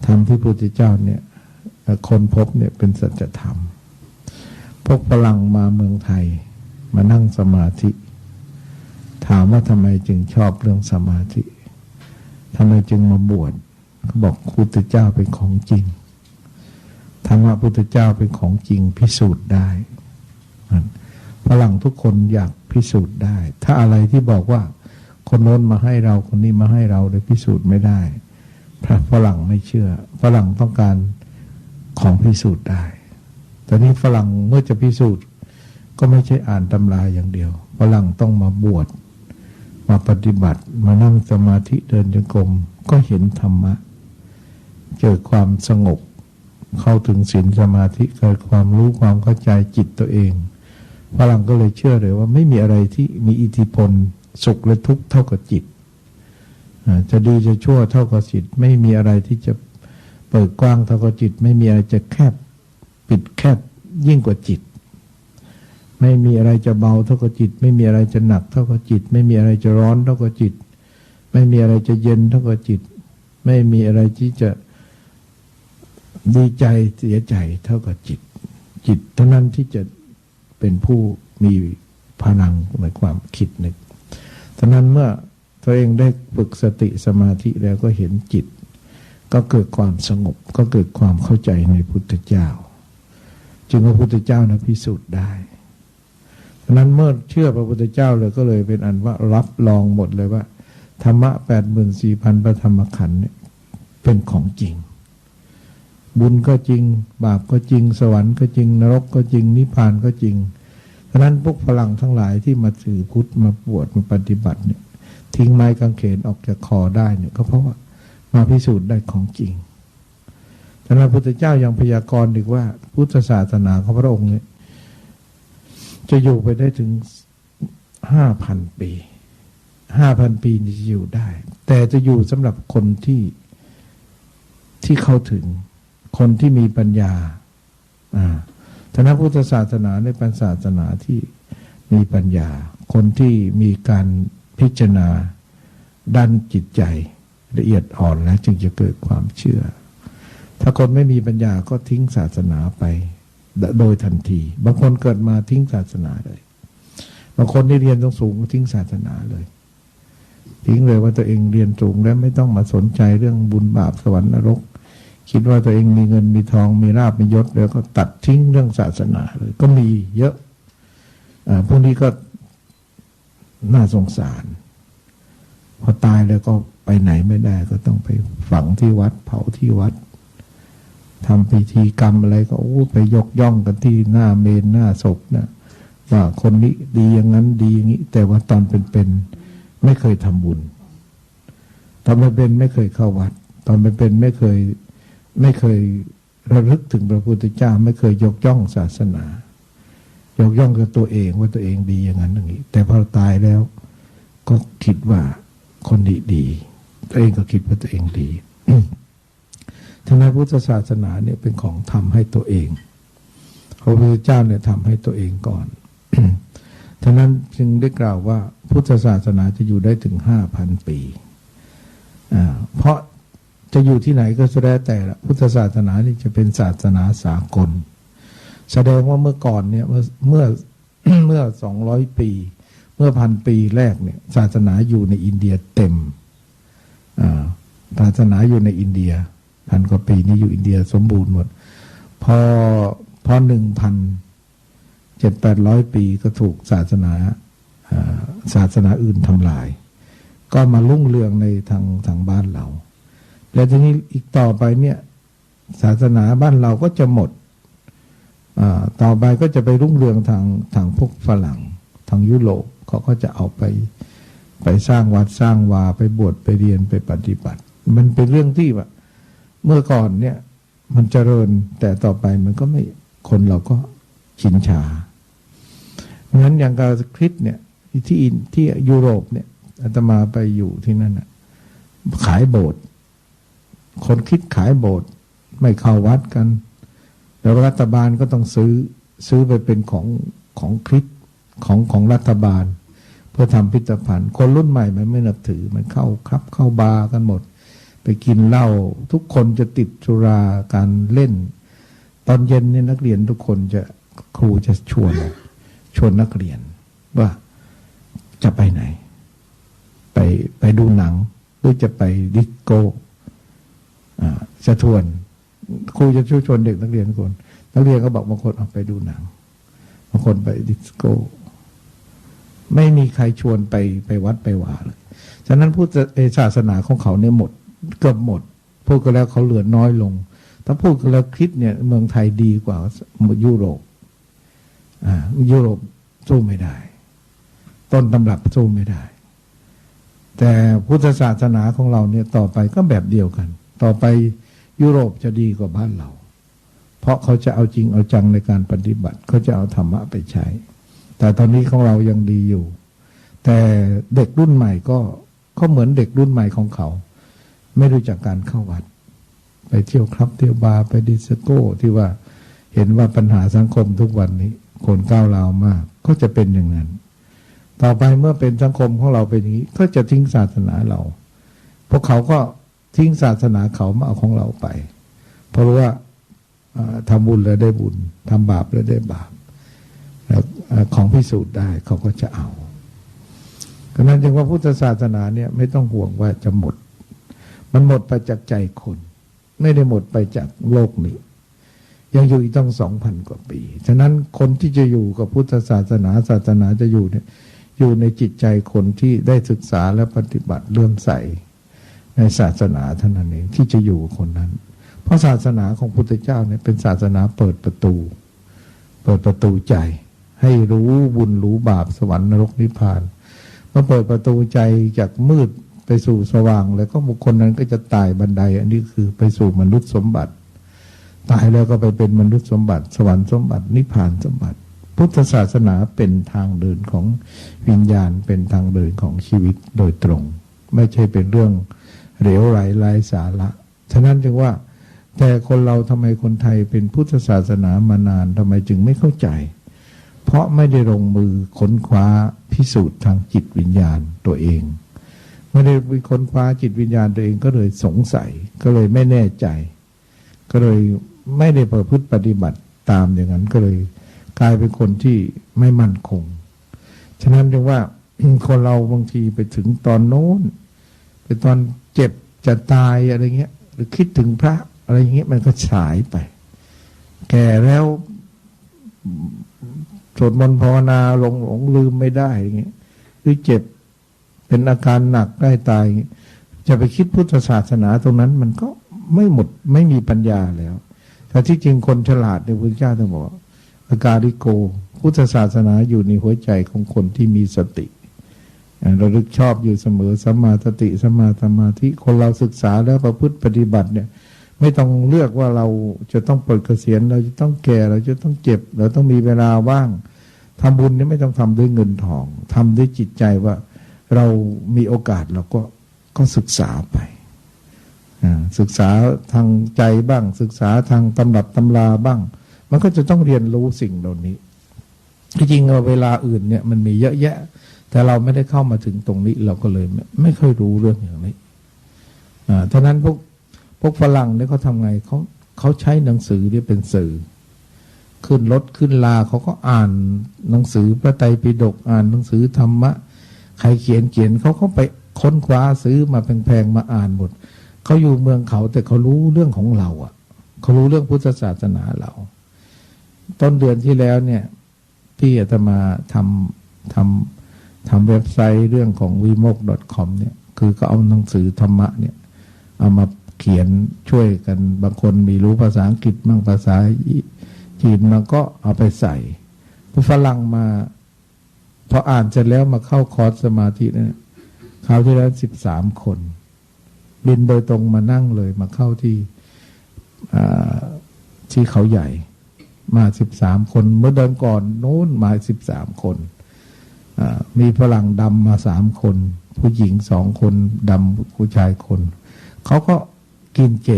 ธรรมที่พระพุทธเจ้าเนี่ยคนพบเนี่ยเป็นสัจธรรมพวกฝรั่งมาเมืองไทยมานั่งสมาธิถามว่าทำไมจึงชอบเรื่องสมาธิทำไมจึงมาบวชเขาบอกพระพุทธเจ้าเป็นของจริงธรรมะพุทธเจ้าเป็นของจริงพิสูจน์ได้ฝรั่งทุกคนอยากพิสูจน์ได้ถ้าอะไรที่บอกว่าคนโน้นมาให้เราคนนี้มาให้เราเลยพิสูจน์ไม่ได้ฝรั่งไม่เชื่อฝรั่งต้องการของพิสูจน์ได้แต่นี่ฝรั่งเมื่อจะพิสูจน์ก็ไม่ใช่อ่านตำราอย่างเดียวฝรั่งต้องมาบวชมาปฏิบัติมานั่งสมาธิเดินจงกรมก็เห็นธรรมะเกิดความสงบเข้าถึงศีลสมาธิเกิดความรู้ความเข้าใจจิตตัวเองฝรั่งก็เลยเชื่อเลยว่าไม่มีอะไรที่มีอิทธิพลสุขและทุกข์เท่ากับจิตจะดีจะชั่วเท่ากับจิตไม่มีอะไรที่จะเปิดกว้างเท่ากับจิตไม่มีอะไรจะแคบปิดแคบยิ่งกว่าจิตไม่มีอะไรจะเบาเท่ากับจิตไม่มีอะไรจะหนักเท่ากับจิตไม่มีอะไรจะร้อนเท่ากับจิตไม่มีอะไรจะเย็นเท่ากับจิตไม่มีอะไรที่จะดีใจเสียใจเท่ากับจิตเท่านั้นที่จะเป็นผู้มีพลังในความคิดนึกฉะนั้นเมื่อตัวเองได้ฝึกสติสมาธิแล้วก็เห็นจิตก็เกิดความสงบก็เกิดความเข้าใจในพุทธเจ้าจึงพระพุทธเจ้านะพิสูจน์ได้ฉะนั้นเมื่อเชื่อพระพุทธเจ้าเลยก็เลยเป็นอันว่ารับรองหมดเลยว่าธรรมะ 84,000 พระธรรมขันธ์เนี่ยเป็นของจริงบุญก็จริงบาปก็จริงสวรรค์ก็จริงนรกก็จริงนิพพานก็จริงฉะนั้นพวกฝรั่งทั้งหลายที่มาถือพุทธมาบวชมาปฏิบัติเนี่ยทิ้งไม้กางเขนออกจากคอได้เนี่ยก็เพราะว่ามาพิสูจน์ได้ของจริงฉะนั้นพระพุทธเจ้ายังพยากรณ์อีกว่าพุทธศาสนาของพระองค์เนี่ยจะอยู่ไปได้ถึง 5,000 ปี 5,000 ปีนี่จะอยู่ได้แต่จะอยู่สำหรับคนที่เข้าถึงคนที่มีปัญญาฉะนั้นพุทธศาสนาเป็นศาสนาที่มีปัญญาคนที่มีการพิจารณาด้านจิตใจละเอียดอ่อนแล้วจึงจะเกิดความเชื่อถ้าคนไม่มีปัญญาก็ทิ้งศาสนาไปโดยทันทีบางคนเกิดมาทิ้งศาสนาเลยบางคนที่เรียนสูงก็ทิ้งศาสนาเลยทิ้งเลยว่าตัวเองเรียนสูงแล้วไม่ต้องมาสนใจเรื่องบุญบาปสวรรค์นรกคิดว่าตัวเองมีเงินมีทองมีลาภมียศแล้วก็ตัดทิ้งเรื่องศาสนาเลยก็มีเยอะพวกนี้ก็น่าสงสารพอตายแล้วก็ไปไหนไม่ได้ก็ต้องไปฝังที่วัดเผาที่วัดทำพิธีกรรมอะไรก็ไปยกย่องกันที่หน้าเมรุหน้าศพนะว่าคนนี้ดีอย่างนั้นดีอย่างนี้แต่ว่าตอนเป็นไม่เคยทำบุญตอนเป็นไม่เคยเข้าวัดตอนเป็นไม่เคยระลึกถึงพระพุทธเจ้าไม่เคยยกย่องศาสนาย ยกย่องกับตัวเองว่าตัวเองดีอย่างนั้นอย่างนี้แต่พอตายแล้วก็คิดว่าคนดีตัวเองก็คิดว่าตัวเองดี ทั้งนั้นพุทธศาสนาเนี่ยเป็นของทำให้ตัวเองพระพุทธเจ้าเนี่ยทำให้ตัวเองก่อน ทั้งนั้นจึงได้กล่าวว่าพุทธศาสนาจะอยู่ได้ถึง 5,000 ปีเพราะจะอยู่ที่ไหนก็แสดงแต่ละพุทธศาสนานี่จะเป็นศาสนาสากลแสดงว่าเมื่อก่อนเนี่ยเมื่อ200 ปีเมื่อ1,000 ปีแรกเนี่ยศาสนาอยู่ในอินเดียเต็มศาสนาอยู่ในอินเดีย1,000 กว่าปีนี้อยู่อินเดียสมบูรณ์หมดพอ1,700-800 ปีก็ถูกศาสนาอื่นทำลายก็มารุ่งเรืองในทางบ้านเราแล้วทีนี้อีกต่อไปเนี่ยศาสนาบ้านเราก็จะหมดต่อไปก็จะไปรุ่งเรืองทางพวกฝรั่งทางยุโรปเขาก็จะเอาไปสร้างวัดสร้างวาไปบวชไปเรียนไปปฏิบัติมันเป็นเรื่องที่ว่าเมื่อก่อนเนี่ยมันเจริญแต่ต่อไปมันก็ไม่คนเราก็ชินชาเพราะฉะนั้นอย่างการคริสต์เนี่ยที่ยุโรปเนี่ยอาตมาไปอยู่ที่นั่นน่ะขายโบสถ์คนคิดขายโบสถ์ไม่เข้าวัดกันแล้วรัฐบาลก็ต้องซื้อไปเป็นของคริสต์ของรัฐบาลเพื่อทำพิพิธภัณฑ์คนรุ่นใหม่มันไม่นับถือมันเข้าครับเข้าบาร์กันหมดไปกินเหล้าทุกคนจะติดสุราการเล่นตอนเย็นเนี่ยนักเรียนทุกคนครูจะชวนนักเรียนว่าจะไปไหนไปดูหนังหรือจะไปดิสโก้จะชวนครูจะชวนเด็กนักเรียนคนนักเรียนก็บอกบางคนไปดูหนังบางคนไปดิสโก้ไม่มีใครชวนไปวัดไปวาเลยฉะนั้นพุทธศาสนาของเขาเนี่ยหมดเกือบหมดพูดกันแล้วเขาเหลือน้อยลงถ้าพูดกันแล้วคริสต์เนี่ยเมืองไทยดีกว่ายุโรปยุโรปสู้ไม่ได้ต้นตำรับสู้ไม่ได้แต่พุทธศาสนาของเราเนี่ยต่อไปก็แบบเดียวกันต่อไปยุโรปจะดีกว่าบ้านเราเพราะเขาจะเอาจริงเอาจังในการปฏิบัติเขาจะเอาธรรมะไปใช้แต่ตอนนี้ของเรายังดีอยู่แต่เด็กรุ่นใหม่ก็เหมือนเด็กรุ่นใหม่ของเขาไม่รู้จักการเข้าวัดไปเที่ยวคลับเที่ยวบาร์ไปดิสโก้ที่ว่าเห็นว่าปัญหาสังคมทุกวันนี้คนก้าวร้าวมากก็จะเป็นอย่างนั้นต่อไปเมื่อเป็นสังคมของเราเป็นอย่างนี้ก็จะทิ้งศาสนาเราพวกเขาก็ทิ้งศาสนาเขามาเอาของเราไปเพราะว่าทำบุญแล้วได้บุญทำบาปแล้วได้บาปแล้วของพิสูจน์ได้เขาก็จะเอาดังนั้นจึงว่าพุทธศาสนาเนี่ยไม่ต้องห่วงว่าจะหมดมันหมดไปจากใจคนไม่ได้หมดไปจากโลกนี้ยังอยู่อีกต้อง 2,000 กว่าปีฉะนั้นคนที่จะอยู่กับพุทธศาสนาจะอยู่เนี่ยอยู่ในจิตใจคนที่ได้ศึกษาและปฏิบัติเลื่อมใสในศาสนาเท่านั้นเองที่จะอยู่คนนั้นเพราะศาสนาของพุทธเจ้าเนี่ยเป็นศาสนาเปิดประตูใจให้รู้บุญรู้บาปสวรรค์นรกนิพพานเมื่อเปิดประตูใจจากมืดไปสู่สว่างแล้วก็บุคคลนั้นก็จะไต่บันไดอันนี้คือไปสู่มนุษย์สมบัติตายแล้วก็ไปเป็นมนุษย์สมบัติสวรรค์สมบัตินิพพานสมบัติพุทธศาสนาเป็นทางเดินของวิญญาณเป็นทางเดินของชีวิตโดยตรงไม่ใช่เป็นเรื่องเหลวไหลไร้สาระฉะนั้นจึงว่าแต่คนเราทำไมคนไทยเป็นพุทธศาสนามานานทำไมจึงไม่เข้าใจเพราะไม่ได้ลงมือค้นคว้าพิสูจน์ทางจิตวิญญาณตัวเองไม่ได้ไปค้นคว้าจิตวิญญาณตัวเองก็เลยสงสัยก็เลยไม่แน่ใจก็เลยไม่ได้ประพฤติปฏิบัติตามอย่างนั้นก็เลยกลายเป็นคนที่ไม่มั่นคงฉะนั้นจึงว่า คนเราบางทีไปถึงตอนโน้นไปตอนเจ็บจะตายอะไรเงี้ยหรือคิดถึงพระอะไรเงี้ยมันก็ฉายไปแก่แล้วสวดมนต์ภาวนาหลงลืมไม่ได้อย่างเงี้ยหรือเจ็บเป็นอาการหนักใกล้ตายจะไปคิดพุทธศาสนาตรงนั้นมันก็ไม่หมดไม่มีปัญญาแล้วแต่ที่จริงคนฉลาดในพุทธเจ้าท่านบอกอาการิโกพุทธศาสนาอยู่ในหัวใจของคนที่มีสติเราลึกชอบอยู่เสมอสัมมาสติสัมมาสมาธิคนเราศึกษาแล้วประพฤติปฏิบัติเนี่ยไม่ต้องเลือกว่าเราจะต้องปลดเกษียณเราจะต้องแก่เราจะต้องเจ็บเราต้องมีเวลาว่าง ทำบุญนี่ไม่ต้องทำด้วยเงินทองทำด้วยจิตใจว่าเรามีโอกาสเราก็ศึกษาไปศึกษาทางใจบ้างศึกษาทางตำรับตำราบ้าง มันก็จะต้องเรียนรู้สิ่งเหล่านี้ที่จริงเวลาอื่นเนี่ยมันมีเยอะแยะแต่เราไม่ได้เข้ามาถึงตรงนี้เราก็เลยไม่ค่อยรู้เรื่องอย่างนี้ท่านั้นพวกฝรั่งเนี่ยเขาทำไงเขาใช้หนังสือที่เป็นสื่อขึ้นรถขึ้นลาเขาก็อ่านหนังสือพระไตรปิฎกอ่านหนังสือธรรมะใครเขียนเขาไปค้นคว้าซื้อมาแพงๆมาอ่านหมดเขาอยู่เมืองเขาแต่เขารู้เรื่องของเราอ่ะเขารู้เรื่องพุทธศาสนาเราต้นเดือนที่แล้วเนี่ยพี่อาตมาทำเว็บไซต์เรื่องของ vimok.com เนี่ยคือก็เอาหนังสือธรรมะเนี่ยเอามาเขียนช่วยกันบางคนมีรู้ภาษาอังกฤษบ้างภาษาจีนมันก็เอาไปใส่ผู้ฝรั่งมาพออ่านเสร็จแล้วมาเข้าคอร์สสมาธิเนี่ยคราวที่แล้ว13 คนบินโดยตรงมานั่งเลยมาเข้าที่เขาใหญ่มา13 คนเมื่อเดือนก่อนโน้นมา13 คนมีฝรั่งดำมา3 คนผู้หญิง2 คนดำผู้ชายคนเขาก็กินเจ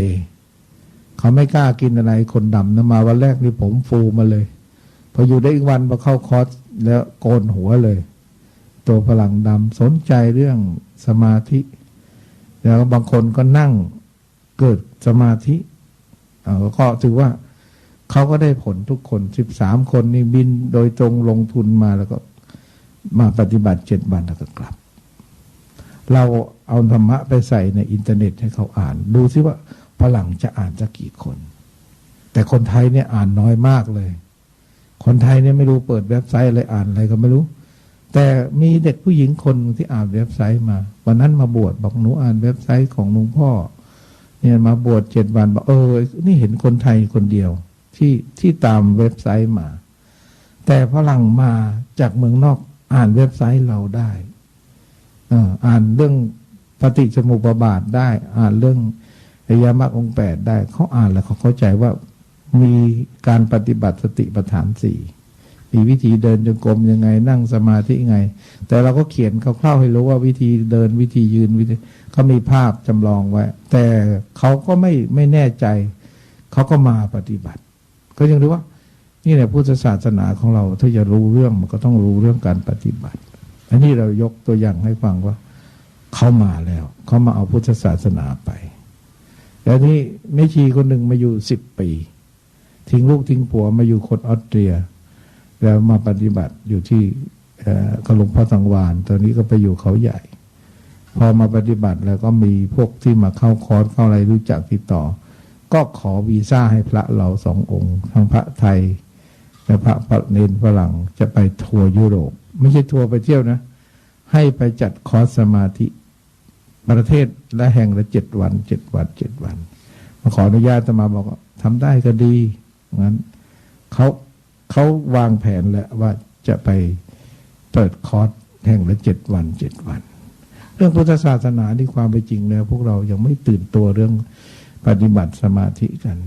เขาไม่กล้ากินอะไรคนดำนะมาวันแรกนี่ผมฟูมาเลยพออยู่ได้อีกวันมาเข้าคอร์สแล้วโกนหัวเลยตัวฝรั่งดำสนใจเรื่องสมาธิแล้วบางคนก็นั่งเกิดสมาธิก็ถือว่าเขาก็ได้ผลทุกคน13 คนนี่บินโดยตรงลงทุนมาแล้วก็มาปฏิบัติ7 วันแล้วก็กลับเราเอาธรรมะไปใส่ในอินเทอร์เน็ตให้เขาอ่านดูซิว่าฝรั่งจะอ่านสักกี่คนแต่คนไทยเนี่ยอ่านน้อยมากเลยคนไทยเนี่ยไม่รู้เปิดเว็บไซต์อะไรอ่านอะไรก็ไม่รู้แต่มีเด็กผู้หญิงคนที่อ่านเว็บไซต์มาวันนั้นมาบวชบอกหนูอ่านเว็บไซต์ของหลวงพ่อเนี่ยมาบวช7 วันบอกนี่เห็นคนไทยคนเดียวที่ตามเว็บไซต์มาแต่ฝรั่งมาจากเมืองนอกอ่านเว็บไซต์เราได้อ่านเรื่องปฏิจจสมุปบาทได้อ่านเรื่องอริยมรรคองค์ 8ได้เขาอ่านแล้วเขาเข้าใจว่ามีการปฏิบัติสติปัฏฐาน4มีวิธีเดินจงกรมยังไงนั่งสมาธิยังไงแต่เราก็เขียนคร่าวๆให้รู้ว่าวิธีเดินวิธียืนวิธีเขามีภาพจำลองไว้แต่เขาก็ไม่แน่ใจเขาก็มาปฏิบัติก็ยังรู้ว่านี่แหละพุทธศาสนาของเราถ้าจะรู้เรื่องมันก็ต้องรู้เรื่องการปฏิบัติอันนี้เรายกตัวอย่างให้ฟังว่าเขามาแล้วเขามาเอาพุทธศาสนาไปแล้วนี่แม่ชีคนหนึ่งมาอยู่10 ปีทิ้งลูกทิ้งผัวมาอยู่คนออสเตรียแล้วมาปฏิบัติอยู่ที่หลวงพ่อสังวาลตอนนี้ก็ไปอยู่เขาใหญ่พอมาปฏิบัติแล้วก็มีพวกที่มาเข้าคอร์สเข้าอะไรรู้จักติดต่อก็ขอวีซ่าให้พระเรา2 องค์ทั้งพระไทยและพระเนรฝรั่งจะไปทัวร์ยุโรปไม่ใช่ทัวร์ไปเที่ยวนะให้ไปจัดคอร์สสมาธิประเทศและแห่งละ7 วันมาขออนุญาตมาบอกทำได้ก็ดีงั้นเขาวางแผนแล้วว่าจะไปเปิดคอร์สแห่งละ7 วัน เรื่องพุทธศาสนาที่ความเป็นจริงแล้วพวกเรายังไม่ตื่นตัวเรื่องปฏิบัติสมาธิกัน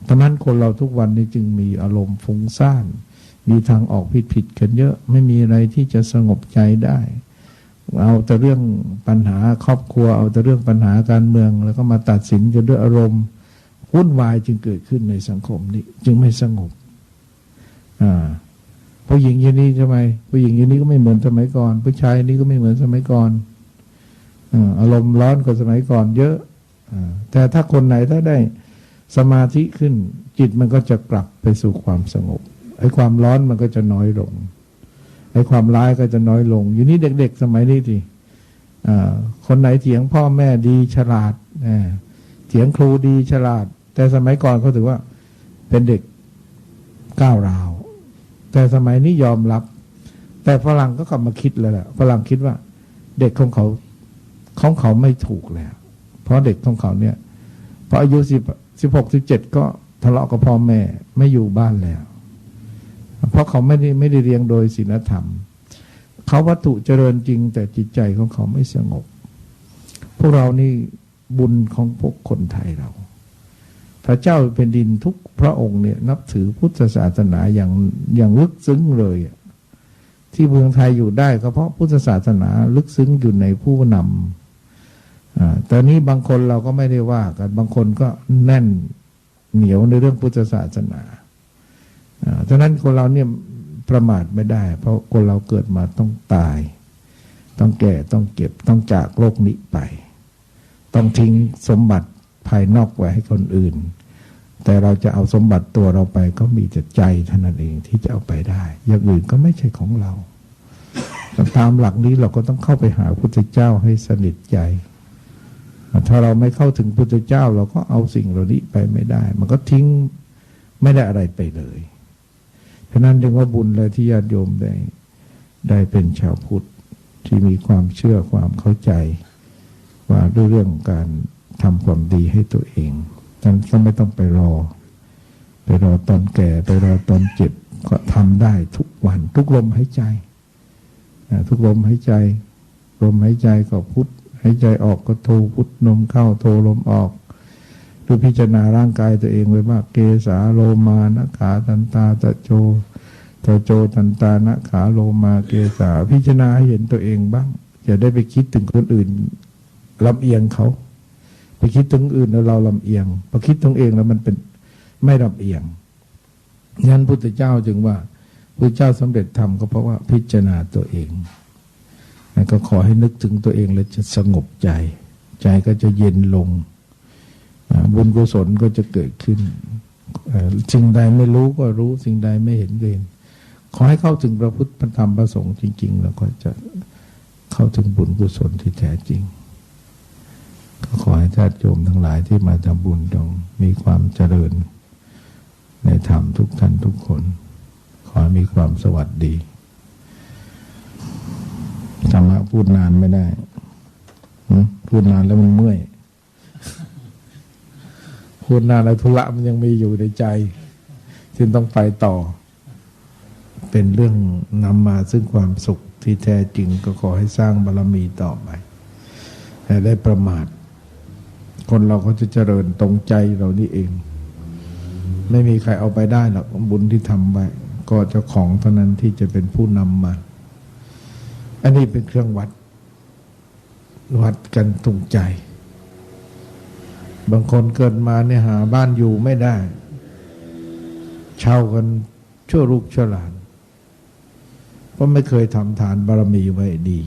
เพราะนั้นคนเราทุกวันนี้จึงมีอารมณ์ฟุ้งซ่านมีทางออกผิดกันเยอะไม่มีอะไรที่จะสงบใจได้เอาแต่เรื่องปัญหาครอบครัวเอาแต่เรื่องปัญหาการเมืองแล้วก็มาตัดสินกันด้วยอารมณ์วุ่นวายจึงเกิดขึ้นในสังคมนี้จึงไม่สงบผู้หญิงอย่างนี้ทำไมผู้หญิงอย่างนี้ก็ไม่เหมือนสมัยก่อนผู้ชายนี้ก็ไม่เหมือนสมัยก่อนอารมณ์ร้อนกว่าสมัยก่อนเยอะแต่ถ้าคนไหนถ้าได้สมาธิขึ้นจิตมันก็จะกลับไปสู่ความสงบไอ้ความร้อนมันก็จะน้อยลงไอ้ความร้ายก็จะน้อยลงอยู่นี่เด็กๆสมัยนี้ทีคนไหนเถียงพ่อแม่ดีฉลาดเถียงครูดีฉลาดแต่สมัยก่อนเขาถือว่าเป็นเด็กก้าวร้าวแต่สมัยนี้ยอมรับแต่ฝรั่งก็กลับมาคิดแล้วแหละฝรั่งคิดว่าเด็กของเขาไม่ถูกแล้วเพราะเด็กของเขาเนี่ยพออายุ16 17ก็ทะเลาะกับพ่อแม่ไม่อยู่บ้านแล้วเพราะเขาไม่ได้เลี้ยงโดยศีลธรรมเขาวัตถุเจริญจริงแต่จิตใจของเขาไม่สงบพวกเรานี่บุญของพวกคนไทยเราพระเจ้าเป็นดินทุกพระองค์เนี่ยนับถือพุทธศาสนาอย่างลึกซึ้งเลย ที่เมืองไทยอยู่ได้ก็เพราะพุทธศาสนาลึกซึ้งอยู่ในผู้นำแต่นี้บางคนเราก็ไม่ได้ว่ากันบางคนก็แน่นเหนียวในเรื่องพุทธศาสนาฉะนั้นคนเราเนี่ยประมาทไม่ได้เพราะคนเราเกิดมาต้องตายต้องแก่ต้องเก็บต้องจากโลกนี้ไปต้องทิ้งสมบัติภายนอกไว้ให้คนอื่นแต่เราจะเอาสมบัติตัวเราไปก็มีแต่ใจเท่านั้นเองที่จะเอาไปได้อย่างอื่นก็ไม่ใช่ของเราตามหลักนี้เราก็ต้องเข้าไปหาพุทธเจ้าให้สนิทใจถ้าเราไม่เข้าถึงพุทธเจ้าเราก็เอาสิ่งเหล่านี้ไปไม่ได้มันก็ทิ้งไม่ได้อะไรไปเลยฉะนั้นจึงว่าบุญเลยที่ญาติโยมได้เป็นชาวพุทธที่มีความเชื่อความเข้าใจว่าด้วยเรื่องการทำความดีให้ตัวเองนั้นก็ไม่ต้องไปรอตอนแก่ไปรอตอนเจ็บก็ทำได้ทุกวันทุกลมหายใจทุกลมหายใจลมหายใจก็พุทหายใจออกก็โทพุทลมเข้าโทลมออกดูพิจารณาร่างกายตัวเองไว้ว่าเกสาโลมานะขาตันตาตะโจตันตานะขาโลมาเกสาพิจารณาให้เห็นตัวเองบ้างอย่าได้ไปคิดถึงคนอื่นลำเอียงเขาไปคิดถึงอื่นแล้วเราลำเอียงพอคิดถึงเองแล้วมันเป็นไม่ลำเอียงงั้นพุทธเจ้าจึงว่าพุทธเจ้าสำเร็จธรรมก็เพราะว่าพิจารณาตัวเองแล้วก็ขอให้นึกถึงตัวเองแล้วจะสงบใจก็จะเย็นลงบุญกุศลก็จะเกิดขึ้นสิ่งใดไม่รู้ก็รู้สิ่งใดไม่เห็นก็เห็นขอให้เข้าถึงพระพุทธพระธรรมพระสงฆ์จริงๆแล้วก็จะเข้าถึงบุญกุศลที่แท้จริงก็ขอให้ญาติโยมทั้งหลายที่มาทำบุญจงมีความเจริญในธรรมทุกท่านทุกคนขอให้มีความสวัสดีธรรมะพูดนานไม่ได้พูดนานแล้วมันเมื่อยพูดนานแล้วธุระมันยังมีอยู่ในใจจึงต้องไปต่อเป็นเรื่องนำมาซึ่งความสุขที่แท้จริงก็ขอให้สร้างบารมีต่อไปแต่ได้ประมาทคนเราก็จะเจริญตรงใจเรานี่เองไม่มีใครเอาไปได้หรอกบุญที่ทำไว้ก็เจ้าของเท่านั้นที่จะเป็นผู้นำมาอันนี้เป็นเครื่องวัดกันตรงใจบางคนเกิดมาเนี่ยหาบ้านอยู่ไม่ได้เช่ากันชั่วลูกชั่วหลานเพราะไม่เคยทำฐานบารมีไว้ดี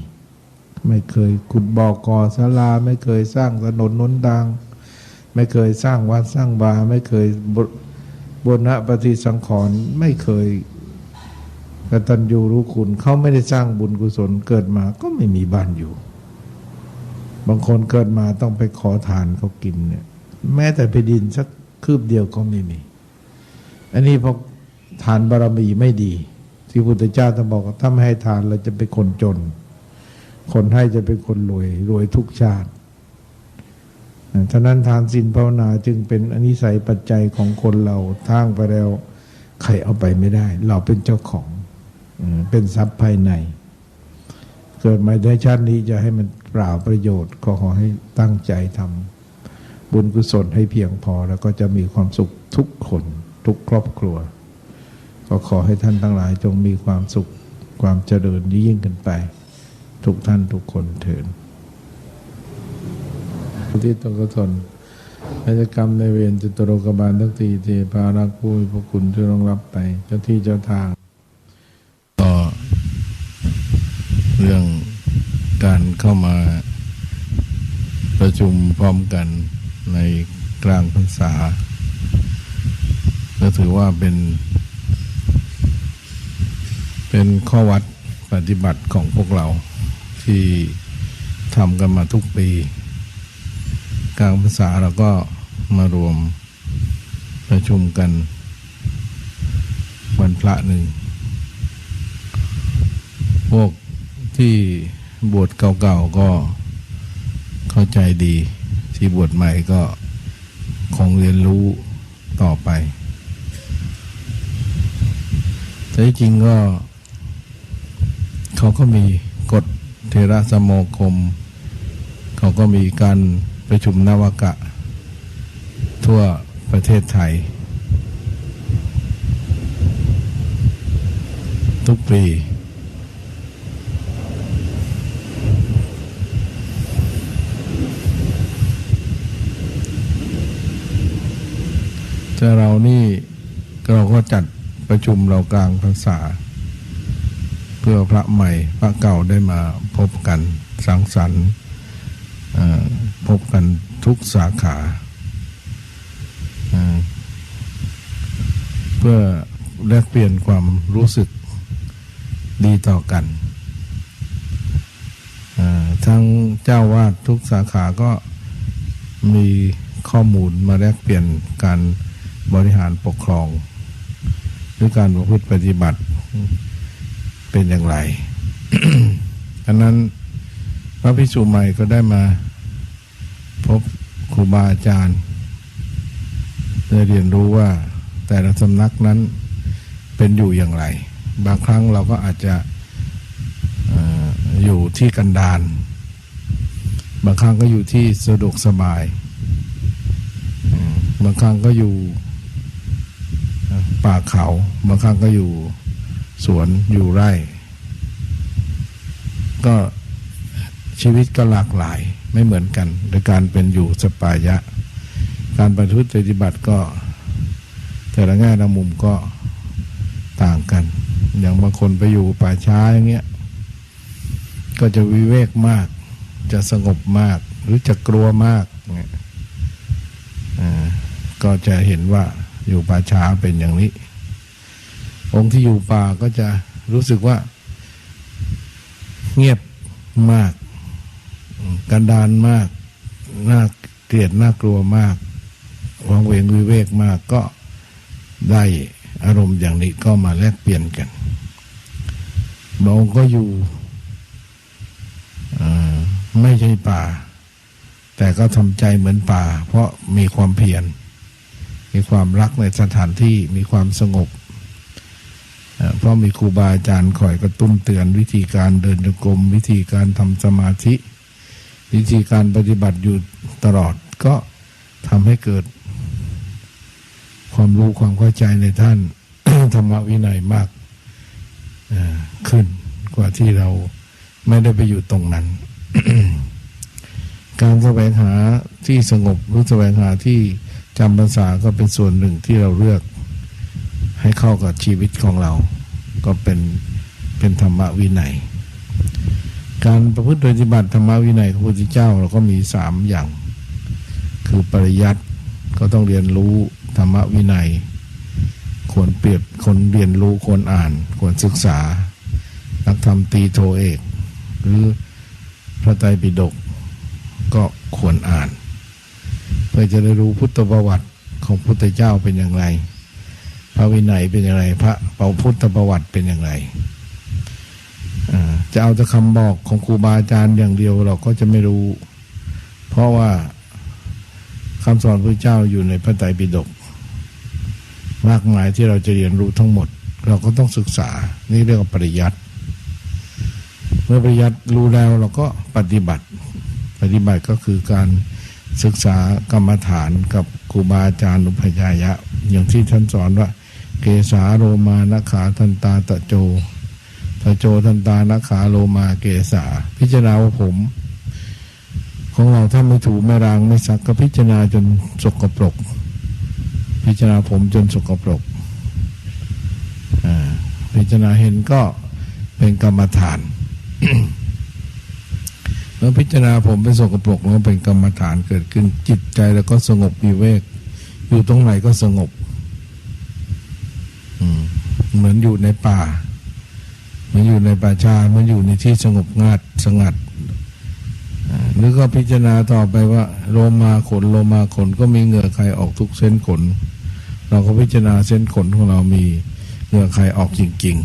ไม่เคยขุดบ่อก่อศาลาไม่เคยสร้างถนนหนทางไม่เคยสร้างวัดสร้างวาไม่เคยบูรณะปฏิสังขรณ์ไม่เคยกตัญญูรู้คุณเขาไม่ได้สร้างบุญกุศลเกิดมาก็ไม่มีบ้านอยู่บางคนเกิดมาต้องไปขอทานเขากินเนี่ยแม้แต่แผ่นดินสักคืบเดียวก็ไม่มีอันนี้เพราะทานบารมีไม่ดีที่พุทธเจ้าท่านบอกว่าถ้าไม่ให้ทานเราจะเป็นคนจนคนให้จะเป็นคนรวยทุกชาติฉะนั้นทานศีลภาวนาจึงเป็นอนิสัยปัจจัยของคนเราทางไปแล้วใครเอาไปไม่ได้เราเป็นเจ้าของเป็นทรัพย์ภายในเกิดมาในชาตินี้จะให้มันเปล่าประโยชน์ก็ขอให้ตั้งใจทำบุญกุศลให้เพียงพอแล้วก็จะมีความสุขทุกคนทุกครอบครัวก็ขอให้ท่านทั้งหลายจงมีความสุขความเจริญยิ่งขึ้นไปทุกท่านทุกคนเถิดที่ตนกุศลกิจกรรมในเวรจตุโลกบาลทั้งสี่เทพารักผู้มีพระคุณที่ต้องรับไปเจ้าที่เจ้าทางต่อเรื่องการเข้ามาประชุมพร้อมกันในกลางพรรษาก็ถือว่าเป็นข้อวัดปฏิบัติของพวกเราที่ทำกันมาทุกปีกลางพรรษาเราก็มารวมประชุมกันวันพระหนึ่งพวกที่บวชเก่าๆก็เข้าใจดีที่บวชใหม่ก็คงเรียนรู้ต่อไปแต่จริงก็เขาก็มีกฎเทระสมาคมเขาก็มีการประชุมนวากะทั่วประเทศไทยทุกปี แต่เรานี่เราก็จัดประชุมเรากลางพรรษาเพื่อพระใหม่พระเก่าได้มาพบกันสังสรรค์พบกันทุกสาขาเพื่อแลกเปลี่ยนความรู้สึกดีต่อกันทั้งเจ้าวาดทุกสาขาก็มีข้อมูลมาแลกเปลี่ยนการบริหารปกครองหรือการประพฤติปฏิบัติเป็นอย่างไร อันนั้นพระภิกษุใหม่ก็ได้มาพบครูบาอาจารย์ได้เรียนรู้ว่าแต่ละสำนักนั้นเป็นอยู่อย่างไรบางครั้งเราก็อาจจะอยู่ที่กันดารบางครั้งก็อยู่ที่สะดวกสบายบางครั้งก็อยู่ป่าเขาบางครั้งก็อยู่สวนอยู่ไร่ก็ชีวิตก็หลากหลายไม่เหมือนกันในการเป็นอยู่สปายะการปฏิบัติก็แต่ละแง่ละมุมก็ต่างกันอย่างบางคนไปอยู่ป่าช้าอย่างเงี้ยก็จะวิเวกมากจะสงบมากหรือจะกลัวมากเนี่ยก็จะเห็นว่าอยู่ป่าช้าเป็นอย่างนี้องค์ที่อยู่ป่าก็จะรู้สึกว่าเงียบมากกันดารมากน่าเกลียดน่ากลัวมากวังเวงวิเวกมากก็ได้อารมณ์อย่างนี้ก็มาแลกเปลี่ยนกันบางองค์ก็อยู่ไม่ใช่ป่าแต่ก็ทำใจเหมือนป่าเพราะมีความเพียรมีความรักในสถานที่มีความสงบเพราะมีครูบาอาจารย์คอยกระตุ้นเตือนวิธีการเดินจงกรมวิธีการทำสมาธิวิธีการปฏิบัติอยู่ตลอดก็ทำให้เกิดความรู้ความเข้าใจในท่าน ธรรมวินัยมากขึ้นกว่าที่เราไม่ได้ไปอยู่ตรงนั้น การแสวงหาที่สงบหรือแสวงหาที่จำพรรษาก็เป็นส่วนหนึ่งที่เราเลือกให้เข้ากับชีวิตของเราก็เป็นธรรมวินัยการประพฤติปฏิบัติธรรมวินัยของพระพุทธเจ้าเราก็มี3อย่างคือปริยัติก็ต้องเรียนรู้ธรรมวินัยควรเปรียบคนเรียนรู้ควรอ่านควรศึกษานักธรรมตรีโทเอกหรือพระไตรปิฎกก็ควรอ่านเพื่อจะได้รู้พุทธประวัติของพุทธเจ้าเป็นอย่างไรพระวินัยเป็นอย่างไรพระพุทธประวัติเป็นอย่างไรจะเอาแต่คำบอกของครูบาอาจารย์อย่างเดียวเราก็จะไม่รู้เพราะว่าคำสอนพระเจ้าอยู่ในพระไตรปิฎกมากมายที่เราจะเรียนรู้ทั้งหมดเราก็ต้องศึกษานี่เรียกว่าปริยัติเมื่อปริยัติรู้แล้วเราก็ปฏิบัติก็คือการศึกษากรรมฐานกับครูบาอาจารย์อุปยายะอย่างที่ท่านสอนว่าเกสาโลมานะขาทันตาตะโจตะโจทันตานะขาโลมาเกสาพิจารณาว่าผมของเราถ้าไม่ถูไม่รางไม่ซักก็พิจารณาจนสกปรกพิจารณาผมจนสกปรกพิจารณาเห็นก็เป็นกรรมฐาน เมื่อพิจารณาผมเป็นสกปรกแล้วเป็นกรรมฐานเกิดขึ้นจิตใจแล้วก็สงบวิเวกอยู่ตรงไหนก็สงบเหมือนอยู่ในป่าเหมือนอยู่ในป่าช้าเหมือนอยู่ในที่สงบสงัดหรือก็พิจารณาต่อไปว่าโลมาขนก็มีเหงื่อใครออกทุกเส้นขนเราก็พิจารณาเส้นขนของเรามีเหงื่อใครออกจริง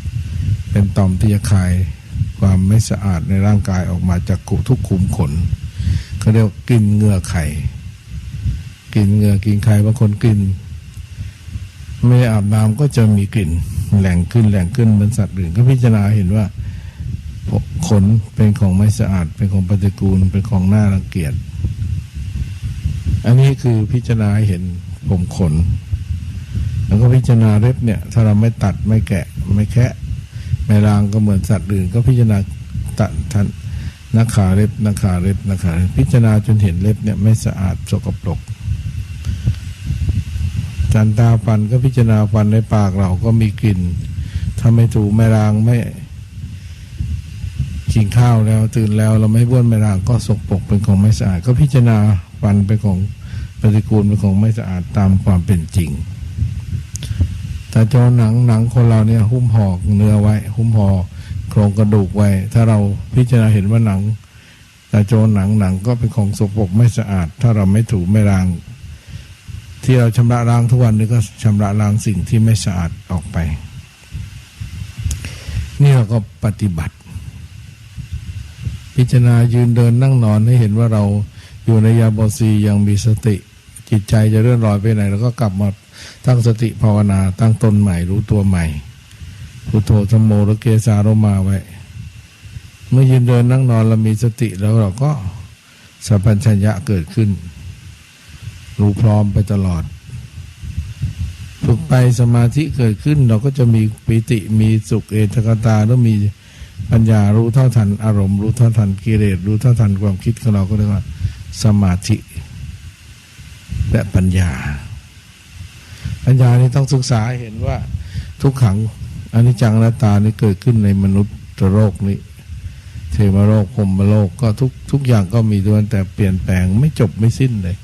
ๆเป็นต่อมที่จะคายความไม่สะอาดในร่างกายออกมาจากทุกขุมขนเขาเรียกกลิ่นเหงื่อไข่กลิ่นเหงื่อกินไข่บางคนกลิ่นไม่อาบน้ำก็จะมีกลิ่นแหล่งขึ้นเหมือนสัตว์อื่นก็พิจารณาเห็นว่าขนเป็นของไม่สะอาดเป็นของปฏิกูลเป็นของน่ารังเกียจอันนี้คือพิจารณาเห็นผมขนแล้วก็พิจารณาเล็บเนี่ยถ้าเราไม่ตัดไม่แกะไม่แคะไม่ล้างก็เหมือนสัตว์อื่นก็พิจารณาตัดทันนักขาเล็บพิจารณาจนเห็นเล็บเนี่ยไม่สะอาดสกปรก สันตาฟันก็พิจารณาฟันในปากเราก็มีกลิ่นถ้าไม่ถูไม่ล้างไม่กินข้าวแล้วตื่นแล้วเราไม่บ้วนไม่ล้างก็สกปรกเป็นของไม่สะอาดก็พิจารณาฟันเป็นของปฏิกูลเป็นของไม่สะอาดตามความเป็นจริงแต่จอหนังคนเราเนี่ยหุ้มห่อเนื้อไว้หุ้มห่อโครงกระดูกไว้ถ้าเราพิจารณาเห็นว่าหนังแต่โจหนังก็เป็นของสกปรกไม่สะอาดถ้าเราไม่ถูไม่ล้างที่เราชำระล้างทุกวันนี้ก็ชำระล้างสิ่งที่ไม่สะอาดออกไปนี่เราก็ปฏิบัติพิจารณายืนเดินนั่งนอนให้เห็นว่าเราอยู่ในยาบทสี่ยังมีสติจิตใจจะเลื่อนลอยไปไหนแล้วก็กลับมาตั้งสติภาวนาตั้งตนใหม่รู้ตัวใหม่พุทโธธัมโมและเกสาโรมาไว้เมื่อยืนเดินนั่งนอนเรามีสติแล้วเราก็สัมปชัญญะเกิดขึ้นรู้พร้อมไปตลอดฝึกไปสมาธิเกิดขึ้นเราก็จะมีปิติมีสุขเอตกตาแล้วมีปัญญารู้เท่าทันอารมณ์รู้เท่าทันกิเลสรู้เท่าทันความคิดของเราก็เรียกว่าสมาธิและปัญญานี้ต้องศึกษาเห็นว่าทุกขังอนิจจังอนัตตานี่เกิดขึ้นในมนุษย์โลกนี้เทวโลกพรหมโลกก็ทุกอย่างก็มีด้วยแต่เปลี่ยนแปลงไม่จบไม่สิ้นเลย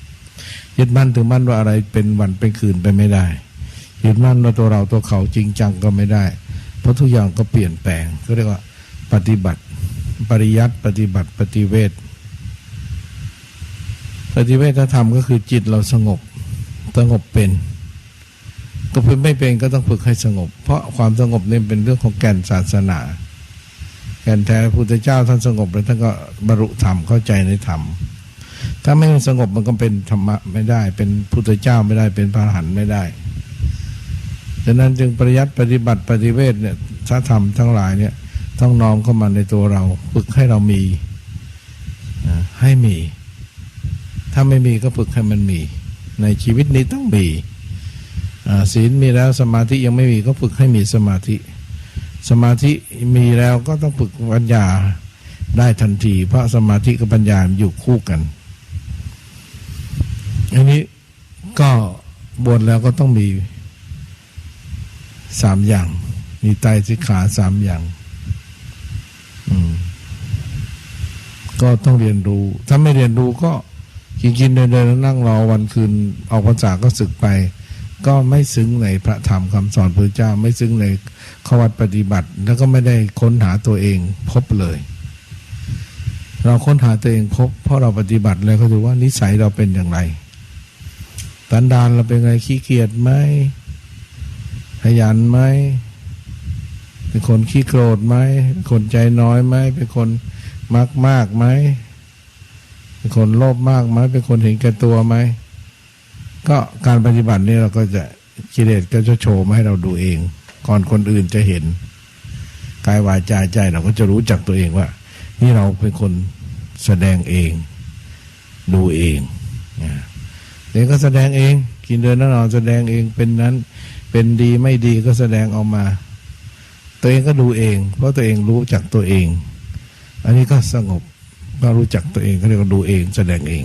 ยึดมั่นถือมั่นว่าอะไรเป็นวันเป็นคืนไปไม่ได้ยึดมั่นว่าตัวเราตัวเขาจริงจังก็ไม่ได้เพราะทุกอย่างก็เปลี่ยนแปลงก็เรียกว่าปฏิบัติปริยัติปฏิบัติปฏิเวทธรรมก็คือจิตเราสงบเป็นก็ฝึกไม่เป็นก็ต้องฝึกให้สงบเพราะความสงบนี่เป็นเรื่องของแก่นศาสนาแก่นแท้พระพุทธเจ้าท่านสงบแล้วท่านก็บรรลุธรรมเข้าใจในธรรมถ้าไม่สงบมันก็เป็นธรรมะไม่ได้เป็นพุทธเจ้าไม่ได้เป็นพระอรหันต์ไม่ได้ฉะนั้นจึงปริยัติปฏิบัติปฏิเวทเนี่ยถ้าธรรมทั้งหลายเนี่ยต้องน้อมเข้ามาในตัวเราฝึกให้เรามีให้มีถ้าไม่มีก็ฝึกให้มันมีในชีวิตนี้ต้องมีศีลมีแล้วสมาธิยังไม่มีก็ฝึกให้มีสมาธิมีแล้วก็ต้องฝึกปัญญาได้ทันทีเพราะสมาธิกับปัญญาอยู่คู่กันอันนี้ก็บวชแล้วก็ต้องมี3อย่างมีไตรสิกขา3อย่างก็ต้องเรียนรู้ถ้าไม่เรียนรู้ก็กินเดินนั่งรอวันคืนออกพรรษาก็สึกไปก็ไม่ซึ้งในพระธรรมคำสอนพระเจ้าไม่ซึ้งในข้อวัดปฏิบัติแล้วก็ไม่ได้ค้นหาตัวเองพบเลยเราค้นหาตัวเองพบเพราะเราปฏิบัติแล้วก็ดูว่านิสัยเราเป็นอย่างไรสันดานเราเป็นไงขี้เกียจไหมขยันไหมเป็นคนขี้โกรธไหมเป็นคนใจน้อยไหมเป็นคนมากไหมเป็นคนโลภมากไหมเป็นคนเห็นแก่ตัวไหมก็การปฏิบัตินี้เราก็จะกิเลสก็จะโชว์มาให้เราดูเองก่อนคนอื่นจะเห็นกายวาจาใจเราก็จะรู้จักตัวเองว่านี่เราเป็นคนแสดงเองดูเองเด็กก็แสดงเองกินเดินนั่งนอนแสดงเองเป็นนั้นเป็นดีไม่ดีก็แสดงออกมาตัวเองก็ดูเองเพราะตัวเองรู้จักตัวเองอันนี้ก็สงบก็รู้จักตัวเองก็เรียกว่าดูเองแสดงเอง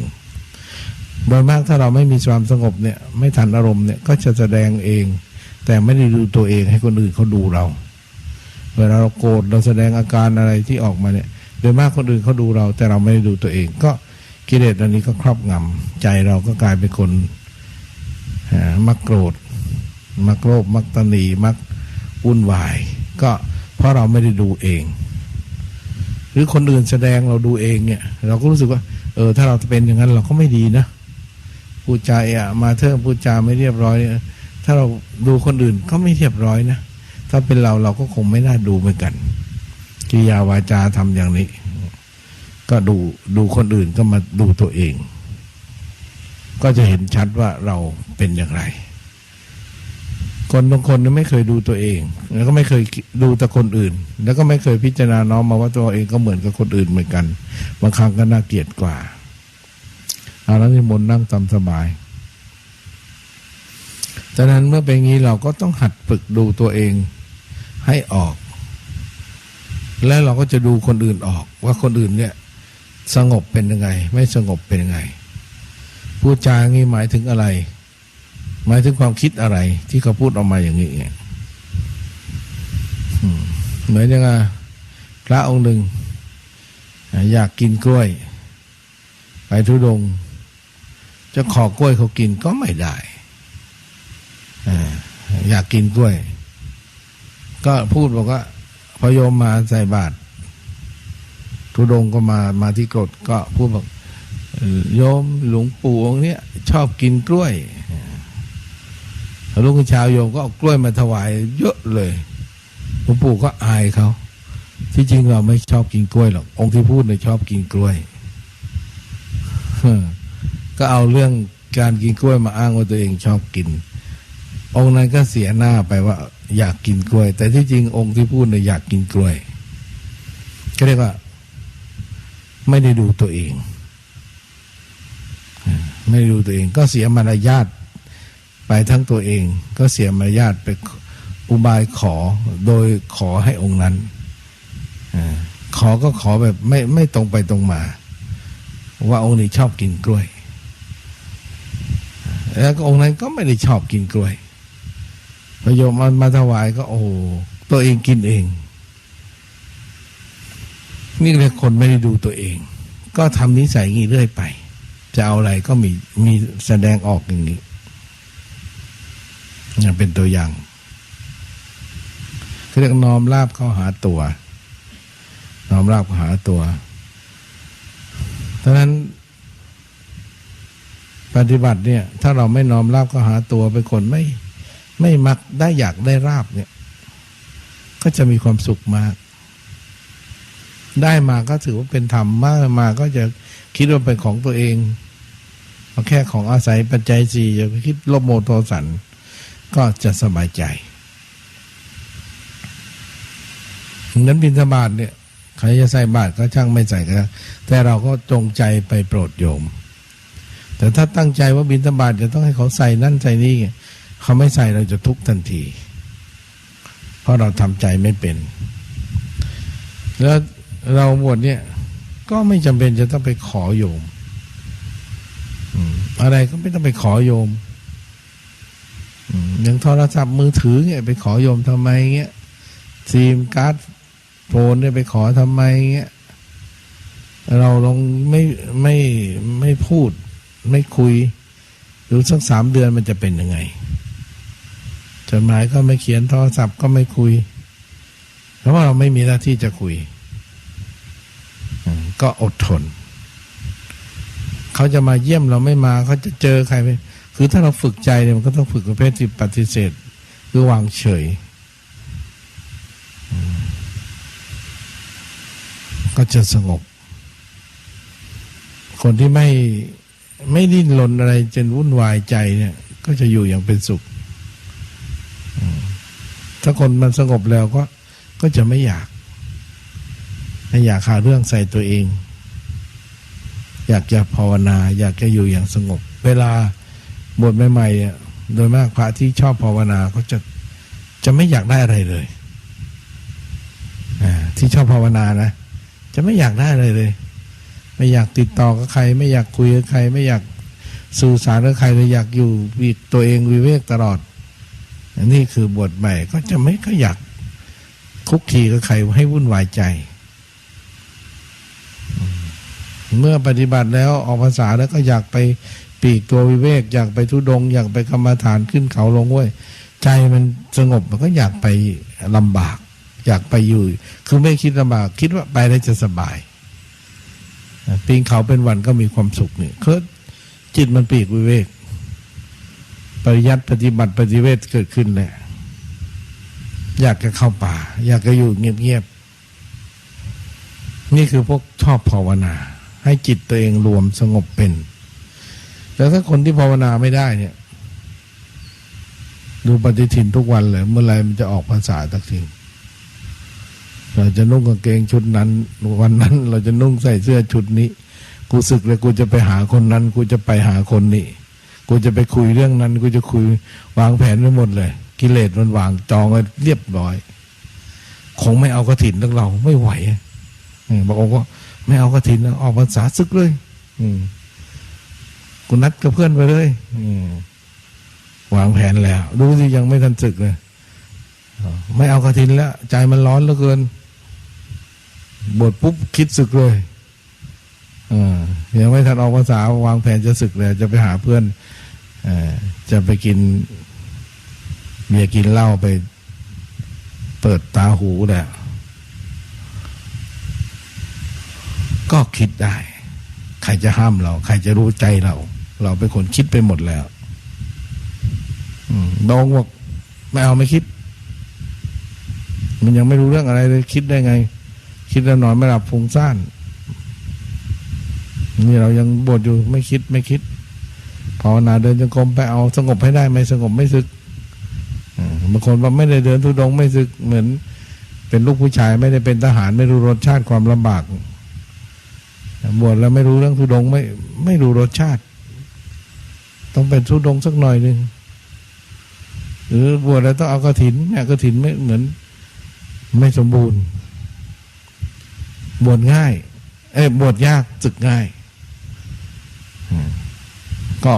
โดยมากถ้าเราไม่มีความสงบเนี่ยไม่ทันอารมณ์เนี่ยก็จะแสดงเองแต่ไม่ได้ดูตัวเองให้คนอื่นเขาดูเราเวลาเราโกรธเราแสดงอาการอะไรที่ออกมาเนี่ยโดยมากคนอื่นเขาดูเราแต่เราไม่ได้ดูตัวเองก็กิเลสอันนี้ก็ครอบงำใจเราก็กลายเป็นคนมักโกรธมักโลภมักตนีมักวุ่นวายก็เพราะเราไม่ได้ดูเองหรือคนอื่นแสดงเราดูเองเนี่ยเราก็รู้สึกว่าถ้าเราเป็นอย่างนั้นเราก็ไม่ดีนะพูดจามาเทิงพูดจาไม่เรียบร้อยถ้าเราดูคนอื่นก็ไม่เรียบร้อยนะถ้าเป็นเราก็คงไม่น่าดูเหมือนกันกิริยาวาจาทำอย่างนี้ก็ดูคนอื่นก็มาดูตัวเองก็จะเห็นชัดว่าเราเป็นอย่างไรคนบางคนไม่เคยดูตัวเองแล้วก็ไม่เคยดูแต่คนอื่นแล้วก็ไม่เคยพิจารณาน้อมมาว่าตัวเองก็เหมือนกับคนอื่นเหมือนกันบางครั้งก็น่าเกลียดกว่าแล้วนิมนต์นั่งตามสบายฉะนั้นเมื่อเป็นงี้เราก็ต้องหัดฝึกดูตัวเองให้ออกและเราก็จะดูคนอื่นออกว่าคนอื่นเนี่ยสงบเป็นยังไงไม่สงบเป็นยังไงพูดจางี้หมายถึงอะไร หมายถึงความคิดอะไรที่เขาพูดออกมาอย่างนี้เหมือนอย่างพระองค์หนึ่งอยากกินกล้วยไปธุดงค์จะขอกล้วยเขากินก็ไม่ได้อยากกินกล้วยก็พูดบอกว่าพอโยมมาใส่บาตรธุดงค์ก็มาที่กรดก็พูดบอกโยมหลวงปู่องค์เนี้ยชอบกินกล้วยลูกชาวโยมก็เอากล้วยมาถวายเยอะเลยหลวงปู่ก็อายเขาที่จริงเราไม่ชอบกินกล้วยหรอกองค์ที่พูดเนี่ยชอบกินกล้วยก็เอาเรื่องการกินกล้วยมาอ้างว่าตัวเองชอบกินองค์นั้นก็เสียหน้าไปว่าอยากกินกล้วยแต่ที่จริงองค์ที่พูดเนี่ยอยากกินกล้วยก็เรียกว่าไม่ได้ดูตัวเองไม่ดูตัวเองก็เสียมารยาทไปทั้งตัวเองก็เสียมารยาทไปอุบายขอโดยขอให้องค์นั้นขอก็ขอแบบไม่ตรงไปตรงมาว่าองค์นี้ชอบกินกล้วยแล้วก็องค์นั้นก็ไม่ได้ชอบกินกล้วยพอโยมมาถวายก็โอ้ตัวเองกินเองนี่เรียกคนไม่ได้ดูตัวเองก็ทำนิสัยงี้เรื่อยไปจะเอาอะไรก็มีแสดงออกอย่างนี้อย่างเป็นตัวอย่างเรียกน้อมลาภเข้าหาตัวน้อมลาภเข้าหาตัวดังนั้นปฏิบัติเนี่ยถ้าเราไม่น้อมลาภเข้าหาตัวเป็นคนไม่มักได้อยากได้ลาภเนี่ยก็จะมีความสุขมากได้มาก็ถือว่าเป็นธรรมมาก็จะคิดว่าเป็นของตัวเองเอาแค่ของอาศัยปัจจัยสี่อย่าไปคิดโลภโมโทสันก็จะสบายใจนั้นบิณฑบาตเนี่ยใครจะใส่บาตรก็ช่างไม่ใส่ก็แต่เราก็จงใจไปโปรดโยมแต่ถ้าตั้งใจว่าบิณฑบาตจะต้องให้เขาใส่นั่นใส่นี่เขาไม่ใส่เราจะทุกข์ทันทีเพราะเราทำใจไม่เป็นแล้วเราบวชเนี่ยก็ไม่จำเป็นจะต้องไปขอโยมอะไรก็ไม่ต้องไปขอโยมอย่างโทรศัพท์มือถือเนี่ยไปขอโยมทำไมเงี้ยซิมการ์ดโฟนเนี่ยไปขอทำไมเงี้ยเราลองไม่พูดไม่คุยดูสัก3 เดือนมันจะเป็นยังไงจดหมายก็ไม่เขียนโทรศัพท์ก็ไม่คุยเพราะว่าเราไม่มีหน้าที่จะคุยก็อดทนเขาจะมาเยี่ยมเราไม่มาเขาจะเจอใครไปคือถ้าเราฝึกใจเนี่ยมันก็ต้องฝึกประเภทที่ปฏิเสธคือวางเฉยก็จะสงบคนที่ไม่ดิ้นรนอะไรจนวุ่นวายใจเนี่ยก็จะอยู่อย่างเป็นสุขถ้าคนมันสงบแล้วก็จะไม่อยากหาเรื่องใส่ตัวเองอยากจะภาวนาอยากจะอยู่อย่างสงบเวลาบวชใหม่ๆเนี่ยโดยมากพระที่ชอบภาวนาเขาจะไม่อยากได้อะไรเลยที่ชอบภาวนานะจะไม่อยากได้อะไรเลยไม่อยากติดต่อกับใครไม่อยากคุยกับใครไม่อยากสื่อสารกับใครเลยอยากอยู่ตัวเองวิเวกตลอดนี่คือบวชใหม่ก็จะไม่ก็อยากคุกคีกับใครให้วุ่นวายใจเมื่อปฏิบัติแล้วออกพรรษาแล้วก็อยากไปปีกตัววิเวกอยากไปธุดงค์อยากไปกรรมฐานขึ้นเขาลงห้วยใจมันสงบมันก็อยากไปลำบากอยากไปอยู่คือไม่คิดลำบากคิดว่าไปแล้วจะสบายปีนเขาเป็นวันก็มีความสุขนี่คือจิตมันปีกวิเวกปริยัติปฏิบัติปฏิเวทเกิดขึ้นแหละอยากจะเข้าป่าอยากจะอยู่เงียบๆนี่คือพวกชอบภาวนาให้จิตตัวเองรวมสงบเป็นแต่ถ้าคนที่ภาวนาไม่ได้เนี่ยดูปฏิทินทุกวันเลยเมื่อไรมันจะออกพรรษาสักทีเราจะนุ่งกางเกงชุดนั้นวันนั้นเราจะนุ่งใส่เสื้อชุดนี้กูสึกเลยกูจะไปหาคนนั้นกูจะไปหาคนนี้กูจะไปคุยเรื่องนั้นกูจะคุยวางแผนไว้หมดเลยกิเลสมันวางจองไว้เรียบร้อยคงไม่เอากฐินทั้งเราไม่ไหวบอกองค์ก็ไม่เอากฐินออกพรรษาศึกเลยกูนัดกับเพื่อนไปเลย วางแผนแล้วดูสิยังไม่ทันศึกเลยไม่เอากฐินแล้วใจมันร้อนเหลือเกินบวชปุ๊บคิดศึกเลยยังไม่ทันออกพรรษาวางแผนจะศึกเลยจะไปหาเพื่อนจะไปกินเบียร์กินเหล้าไปเปิดตาหูแหละก็คิดได้ใครจะห้ามเราใครจะรู้ใจเราเป็นคนคิดไปหมดแล้วดองบอกไม่เอาไม่คิดมันยังไม่รู้เรื่องอะไรเลยคิดได้ไงคิดแล้วนอนไม่หลับฟุ้งซ่านนี่เรายังบวชอยู่ไม่คิดภาวนาเดินจงกรมไปเอาสงบให้ได้ไม่สงบไม่สึกบางคนว่าไม่ได้เดินธุดงค์ไม่สึกเหมือนเป็นลูกผู้ชายไม่ได้เป็นทหารไม่รู้รสชาติความลำบากบวชแล้วไม่รู้เรื่องธุดงค์ไม่รู้รสชาติต้องเป็นธุดงค์สักหน่อยนึงหรือบวชแล้วต้องเอากฐินเนี่ยกฐินไม่เหมือนไม่สมบูรณ์บวชง่ายบวชยากศึกง่ายก็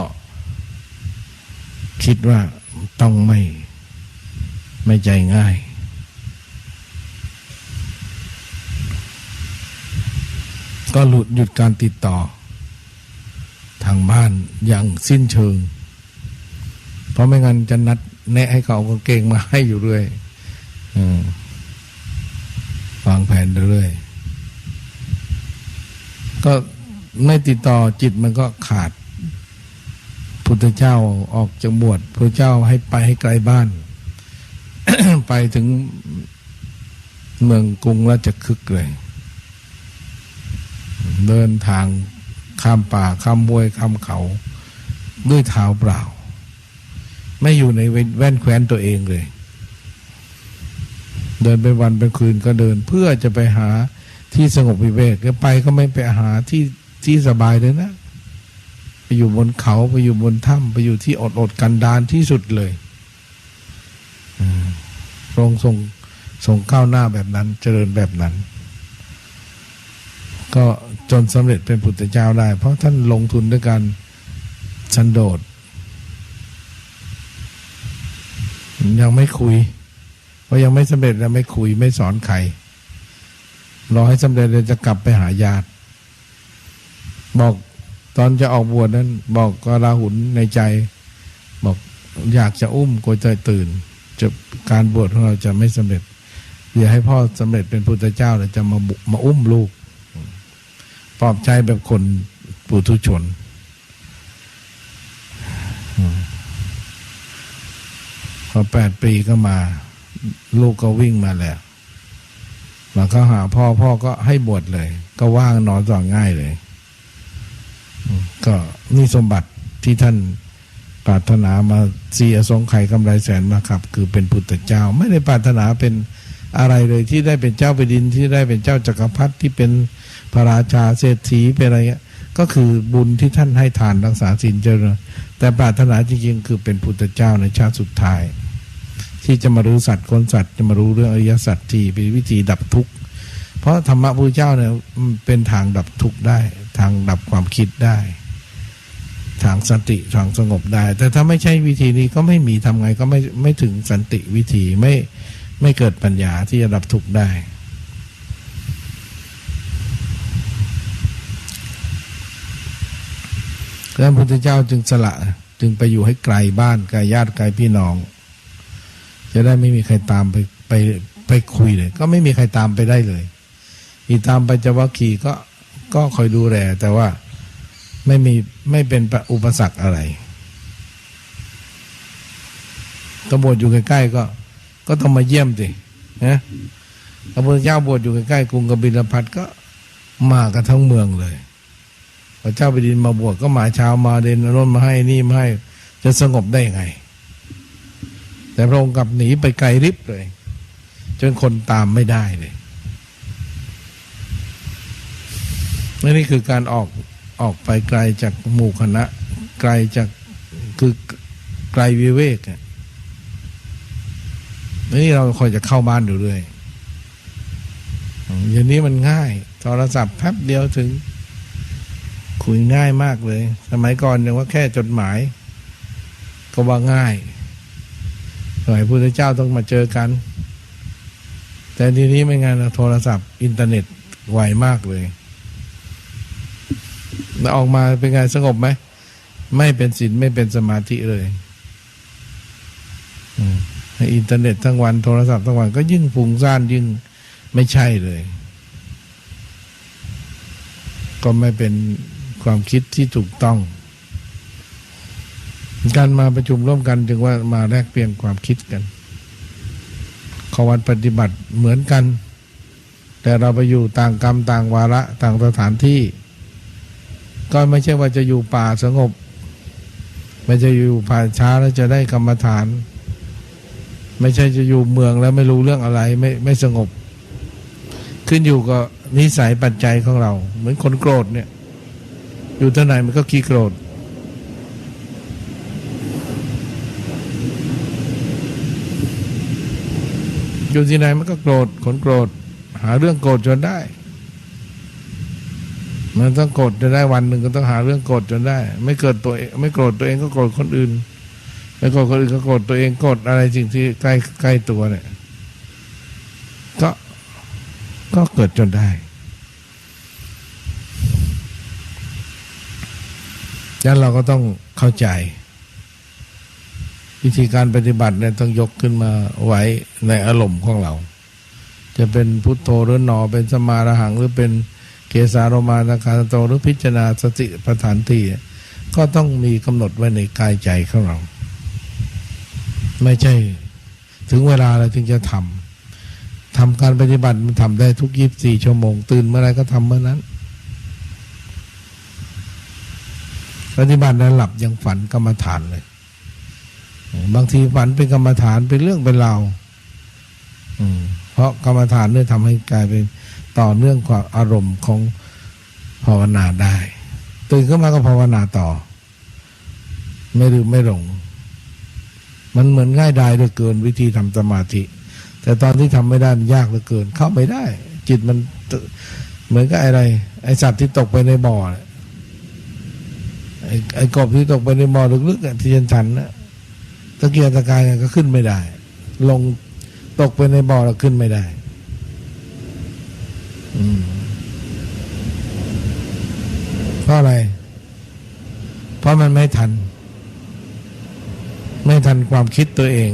คิดว่าต้องไม่ใจง่ายก็หยุดการติดต่อทางบ้านอย่างสิ้นเชิงเพราะไม่งั้นจะนัดแนะให้เขาเอากางเกงมาให้อยู่เรื่อยวางแผนเรื่อยก็ไม่ติดต่อจิตมันก็ขาดพุทธเจ้าออกจากบวชพระเจ้าให้ไปให้ไกลบ้าน ไปถึงเมืองกรุงราชคฤห์เลยเดินทางข้ามป่าข้ามห้วยข้ามเขาด้วยเท้าเปล่าไม่อยู่ในแว่นแคว้นตัวเองเลยเดินเป็นวันเป็นคืนก็เดินเพื่อจะไปหาที่สงบวิเวกแล้วไปก็ไม่ไปหาที่สบายเลยนะไปอยู่บนเขาไปอยู่บนถ้ำไปอยู่ที่อดกันดารที่สุดเลยพระองค์ทรงก้าวหน้าแบบนั้นเจริญแบบนั้นก็จนสำเร็จเป็นพุทธเจ้าได้เพราะท่านลงทุนด้วยการสันโดษยังไม่คุยเพราะยังไม่สำเร็จแล้วไม่คุยไม่สอนใครรอให้สำเร็จเลยจะกลับไปหาญาติบอกตอนจะออกบวชนั้นบอกกราหุลในใจบอกอยากจะอุ้มกลัวใจตื่นจะการบวชของเราจะไม่สำเร็จอย่าให้พ่อสำเร็จเป็นพุทธเจ้าแล้วจะมาอุ้มลูกปลอบใจแบบคนปุถุชนพอ8 ปีก็มาลูกก็วิ่งมาแล้วมาเข้าหาพ่อก็ให้บวชเลยก็ว่างนอนสอนง่ายเลยก็นี่สมบัติที่ท่านปรารถนามา4 อสงไขยกำไรแสนมาครับคือเป็นพุทธเจ้าไม่ได้ปรารถนาเป็นอะไรเลยที่ได้เป็นเจ้าแผ่นดินที่ได้เป็นเจ้าจักรพรรดิที่เป็นพระราชาเศรษฐีเป็นอะไรเงี้ยก็คือบุญที่ท่านให้ทานรักษาศีลเจริญแต่ปรารถนาจริงๆคือเป็นพุทธเจ้าในชาติสุดท้ายที่จะมารู้สัตว์คนสัตว์จะมารู้เรื่องอริยสัจที่เป็นวิธีดับทุกข์เพราะธรรมะพระพุทธเจ้าเนี่ยเป็นทางดับทุกข์ได้ทางดับความคิดได้ทางสันติทางสงบได้แต่ถ้าไม่ใช่วิธีนี้ก็ไม่มีทำไงก็ไม่ถึงสันติวิธีไม่เกิดปัญญาที่จะดับทุกข์ได้แล้วพระพุทธเจ้าจึงสละจึงไปอยู่ให้ไกลบ้านไกลญาติไกลพี่น้องจะได้ไม่มีใครตามไปคุยเลยก็ไม่มีใครตามไปได้เลยอีตามไปจะว่าขี่ก็คอยดูแลแต่ว่าไม่เป็นอุปสรรคอะไรก็บวชอยู่ใกล้ๆก็ต้องมาเยี่ยมสินะพระพุทธเจ้าบวชอยู่ใกล้ๆกรุงกบิลพัสก็มากันทั้งเมืองเลยพระเจ้าแผ่นดินมาบวชก็มาเช้ามาเดินรถมาให้นี่มาให้จะสงบได้ยังไงแต่พระองค์กลับหนีไปไกลริบเลยจนคนตามไม่ได้เลยนี่คือการออกไปไกลจากหมู่คณะไกลจากคือไกลวิเวกนี่เราคอยจะเข้าบ้านอยู่เรื่อยอย่างนี้มันง่ายโทรศัพท์แป๊บเดียวถึงคุยง่ายมากเลยสมัยก่อนเนี่ยว่าแค่จดหมาย ก็ว่าง่ายสมัยพระพุทธเจ้าต้องมาเจอกัน แต่ทีนี้ไม่งั้นโทรศัพท์อินเทอร์เน็ตไวมากเลยแล้วออกมาเป็นไงสงบไหมไม่เป็นศีลไม่เป็นสมาธิเลยอินเทอร์เน็ตทั้งวันโทรศัพท์ทั้งวันก็ยิ่งฟุ้งซ่านยิ่งไม่ใช่เลยก็ไม่เป็นความคิดที่ถูกต้องการมาประชุมร่วมกันจึงว่ามาแลกเปลี่ยนความคิดกันข้อวัดปฏิบัติเหมือนกันแต่เราไปอยู่ต่างกรรมต่างวาระต่างสถานที่ก็ไม่ใช่ว่าจะอยู่ป่าสงบไม่ใช่อยู่ป่าช้าแล้วจะได้กรรมฐานไม่ใช่จะอยู่เมืองแล้วไม่รู้เรื่องอะไรไม่สงบขึ้นอยู่กับนิสัยปัจจัยของเราเหมือนคนโกรธเนี่ยอยู่ที่ไหนมันก็ขี้โกรธอยู่ที่ไหนมันก็โกรธคนโกรธหาเรื่องโกรธจนได้มันต้องโกรธจะได้วันหนึ่งก็ต้องหาเรื่องโกรธจนได้ไม่เกิดตัวเองไม่โกรธตัวเองก็โกรธคนอื่นไม่โกรธคนอื่นก็โกรธตัวเองโกรธอะไรสิ่งที่ใกล้ตัวเนี่ยก็เกิดจนได้ฉะนั้นเราก็ต้องเข้าใจวิธีการปฏิบัติเนี่ยต้องยกขึ้นมาไว้ในอารมณ์ของเราจะเป็นพุทโธหรือหนอเป็นสมาระหังหรือเป็นเกสาโรมานาคาโตหรือพิจารณาสติปัฏฐานที่ก็ต้องมีกำหนดไว้ในกายใจของเราไม่ใช่ถึงเวลาเราจึงจะทำการปฏิบัติมันทำได้ทุก24 ชั่วโมงตื่นเมื่อไรก็ทำเมื่อนั้นปฏิบัติแล้วหลับยังฝันกรรมฐานเลยบางทีฝันเป็นกรรมฐานเป็นเรื่องเป็นราวเพราะกรรมฐานเนี่ยทำให้กลายเป็นต่อเนื่องความอารมณ์ของภาวนาได้ตื่นขึ้นมาก็ภาวนาต่อไม่ลืมไม่หลงมันเหมือนง่ายดายเหลือเกินวิธีทำสมาธิแต่ตอนที่ทำไม่ได้มันยากเหลือเกินเข้าไม่ได้จิตมันเหมือนกับอะไรไอสัตว์ที่ตกไปในบ่อไอกบที่ตกไปในบ่อลึกๆที่ชันๆนะตะเกียกตะกายก็ขึ้นไม่ได้ลงตกไปในบ่อแล้วขึ้นไม่ได้เพราะอะไรเพราะมันไม่ทันความคิดตัวเอง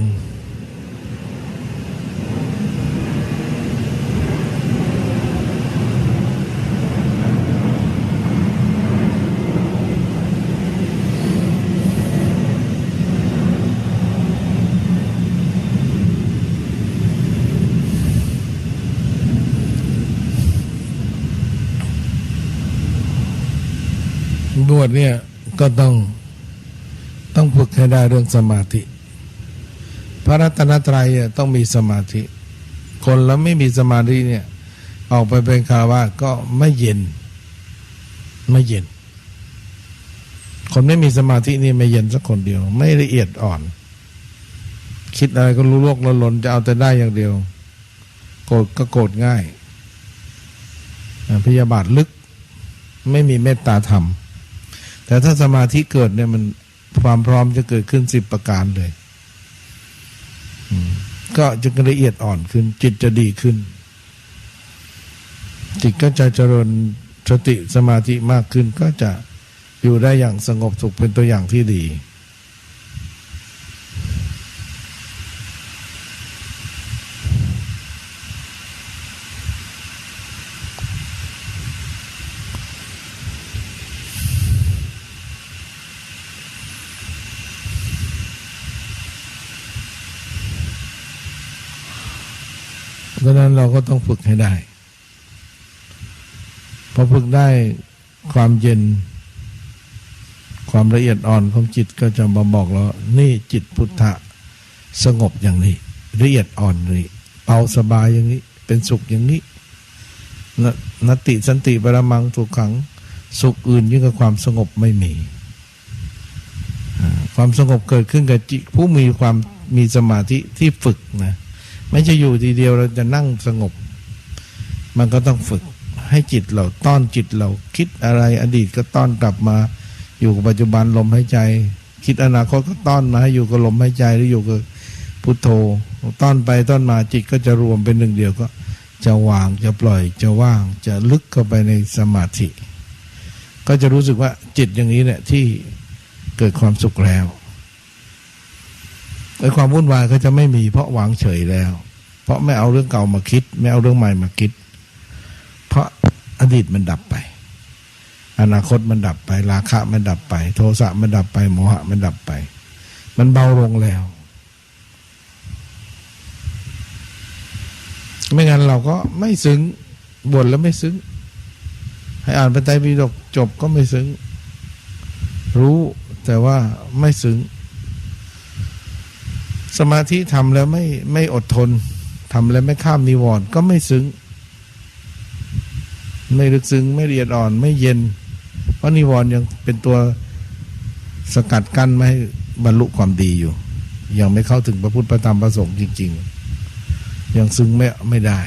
บวชเนี่ยก็ต้องฝึกให้ได้เรื่องสมาธิพระรัตนตรัยต้องมีสมาธิคนแล้วไม่มีสมาธิเนี่ยออกไปเป็นคารวะก็ไม่เย็นคนไม่มีสมาธินี่ไม่เย็นสักคนเดียวไม่ละเอียดอ่อนคิดอะไรก็รู้โลกละหลนจะเอาแต่ได้อย่างเดียวโกรธก็โกรธง่ายพยาบาทลึกไม่มีเมตตาธรรมแต่ถ้าสมาธิเกิดเนี่ยมันความพร้อมจะเกิดขึ้น10 ประการเลยก็จะละเอียดอ่อนขึ้นจิตจะดีขึ้นจิตก็จะเจริญสติสมาธิมากขึ้นก็จะอยู่ได้อย่างสงบสุขเป็นตัวอย่างที่ดีเพราะนั้นเราก็ต้องฝึกให้ได้พอฝึกได้ความเย็นความละเอียดอ่อนของจิตก็จะมาบอกเรานี่จิตพุทธะสงบอย่างนี้ละเอียดอ่อนนี่เบาสบายอย่างนี้เป็นสุขอย่างนี้นติสันติปรมังสุขขังสุขอื่นยิ่งกว่าความสงบไม่มีความสงบเกิดขึ้นกับจิตผู้มีสมาธิที่ฝึกนะไม่ใช่อยู่ทีเดียวเราจะนั่งสงบมันก็ต้องฝึกให้จิตเราต้อนจิตเราคิดอะไรอดีตก็ต้อนกลับมาอยู่กับปัจจุบันลมหายใจ คิดอนาคตก็ต้อนมาให้อยู่กับลมหายใจหรืออยู่กับพุทโธต้อนไปต้อนมาจิตก็จะรวมเป็นหนึ่งเดียวก็จะวางจะปล่อยจะว่างจะลึกเข้าไปในสมาธิก็จะรู้สึกว่าจิตอย่างนี้เนี่ยที่เกิดความสุขแล้วไอ้ความวุ่นวายก็จะไม่มีเพราะวางเฉยแล้วเพราะไม่เอาเรื่องเก่ามาคิดไม่เอาเรื่องใหม่มาคิดเพราะอดีตมันดับไปอนาคตมันดับไปราคะมันดับไปโทสะมันดับไปโมหะมันดับไปมันเบาลงแล้วไม่งั้นเราก็ไม่ซึ้งบ่นแล้วไม่ซึ้งให้อ่านพระไตรปิฎกจบก็ไม่ซึ้งรู้แต่ว่าไม่ซึ้งสมาธิทำแล้วไม่อดทนทำแล้วไม่ข้ามนิวรณ์ก็ไม่ซึ้งไม่ลึกซึ้งไม่ละเอียดอ่อนไม่เย็นเพราะนิวรณ์ยังเป็นตัวสกัดกั้นไม่ให้บรรลุความดีอยู่ยังไม่เข้าถึงพระพุทธพระธรรมพระสงฆ์จริงๆยังซึ้งไม่ได้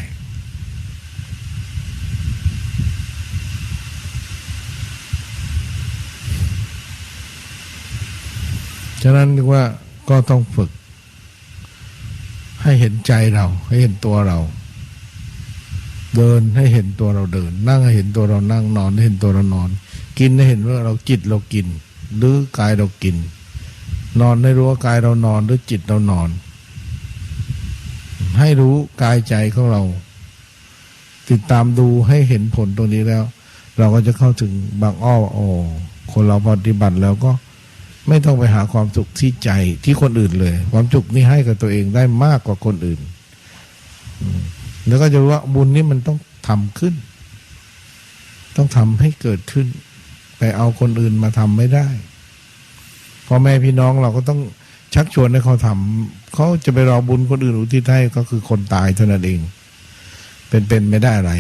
ฉะนั้นเรียกว่าก็ต้องฝึกให้เห็นใจเราให้เห็นตัวเราเดินให้เห็นตัวเราเดินนั่งให้เห็นตัวเรานั่งนอนให้เห็นตัวเรานอนกินให้เห็นว่าเราจิตเรากินหรือกายเรากินนอนให้รู้ว่ากายเรานอนหรือจิตเรานอนให้รู้กายใจของเราติดตามดูให้เห็นผลตรงนี้แล้วเราก็จะเข้าถึงบางอ้อคนเราปฏิบัติแล้วก็ไม่ต้องไปหาความสุขที่ใจที่คนอื่นเลยความสุขนี่ให้กับตัวเองได้มากกว่าคนอื่นแล้วก็จะรู้ว่าบุญนี้มันต้องทำขึ้นต้องทำให้เกิดขึ้นไปเอาคนอื่นมาทำไม่ได้พ่อแม่พี่น้องเราก็ต้องชักชวนให้เขาทำเขาจะไปรอบุญคนอื่นอุทิศให้ก็คือคนตายเท่านั้นเองเป็นไม่ได้อะไร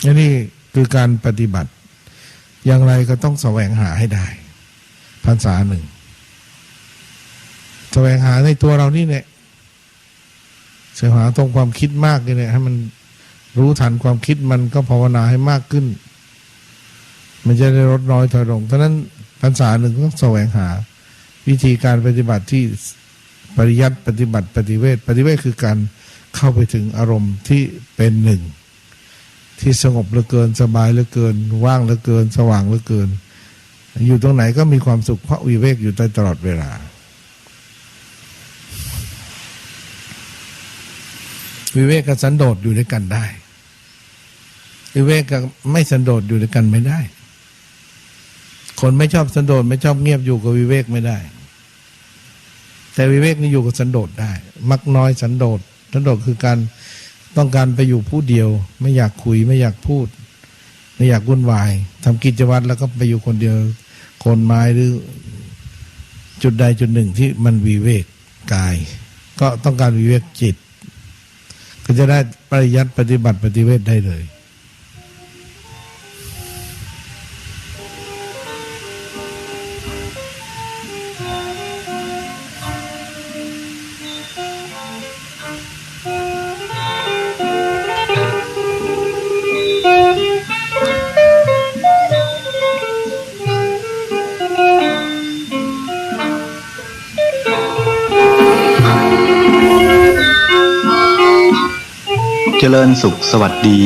อันนี้คือการปฏิบัติอย่างไรก็ต้องแสวงหาให้ได้พรรษาหนึ่งแสวงหาในตัวเรานี่เนี่ยแสวงหาตรงความคิดมากเลยเนี่ยให้มันรู้ทันความคิดมันก็ภาวนาให้มากขึ้นมันจะได้ลดน้อยถอยลงเพราะนั้นพรรษาหนึ่งต้องแสวงหาวิธีการปฏิบัติที่ปริยัติปฏิบัติปฏิเวทปฏิเวทคือการเข้าไปถึงอารมณ์ที่เป็นหนึ่งที่สงบเหลือเกินสบายเหลือเกินว่างเหลือเกินสว่างเหลือเกินอยู่ตรงไหนก็มีความสุขเพราะวิเวกอยู่ตลอดเวลาวิเวกกับสันโดษอยู่ด้วยกันได้วิเวกกับไม่สันโดษอยู่ด้วยกันไม่ได้คนไม่ชอบสันโดษไม่ชอบเงียบอยู่กับวิเวกไม่ได้แต่วิเวกนี่อยู่กับสันโดษได้มักน้อยสันโดษสันโดษคือการต้องการไปอยู่ผู้เดียวไม่อยากคุยไม่อยากพูดไม่อยากวุ่นวายทำกิจวัตรแล้วก็ไปอยู่คนเดียวโคนไม้หรือจุดใดจุดหนึ่งที่มันวิเวกกายก็ต้องการวิเวกจิตก็จะได้ปริยัติปฏิบัติปฏิเวทได้เลยเจริญสุขสวัสดี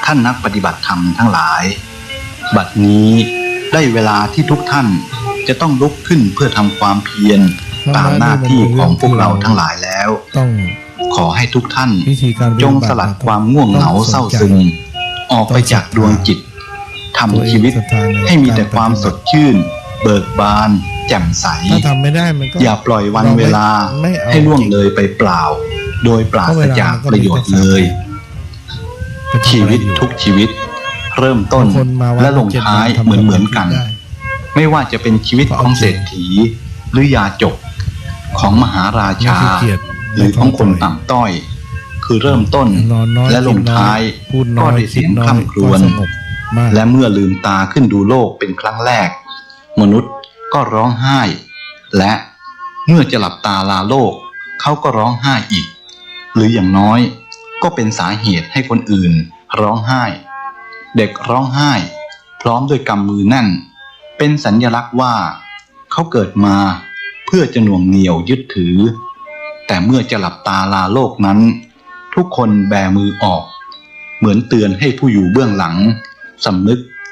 ท่านนักปฏิบัติธรรมทั้งหลายบัดนี้ได้เวลาที่ทุกท่านจะต้องลุกขึ้นเพื่อทำความเพียรตามหน้าที่ของพวกเราทั้งหลายแล้วขอให้ทุกท่านจงสลัดความง่วงเหงาเศร้าซึมออกไปจากดวงจิตทำชีวิตให้มีแต่ความสดชื่นเบิกบานแจ่มใสอย่าปล่อยวันเวลาให้ล่วงเลยไปเปล่าโดยปราศจากประโยชน์เลยชีวิตทุกชีวิตเริ่มต้นและลงท้ายเหมือนกันไม่ว่าจะเป็นชีวิตของเศรษฐีหรือยาจกของมหาราชาหรือของคนต่ำต้อยคือเริ่มต้นและลงท้ายก็ได้เสียงคร่ำครวญและเมื่อลืมตาขึ้นดูโลกเป็นครั้งแรกมนุษย์ก็ร้องไห้และเมื่อจะหลับตาลาโลกเขาก็ร้องไห้อีกหรืออย่างน้อยก็เป็นสาเหตุให้คนอื่นร้องไห้เด็กร้องไห้ พร้อมด้วยกำมือแน่นเป็นสัญลักษณ์ว่าเขาเกิดมาเพื่อจะหน่วงเหนี่ยวยึดถือแต่เมื่อจะหลับตาลาโลกนั้นทุกคนแบมือออกเหมือนเตือนให้ผู้อยู่เบื้องหลังสำนึก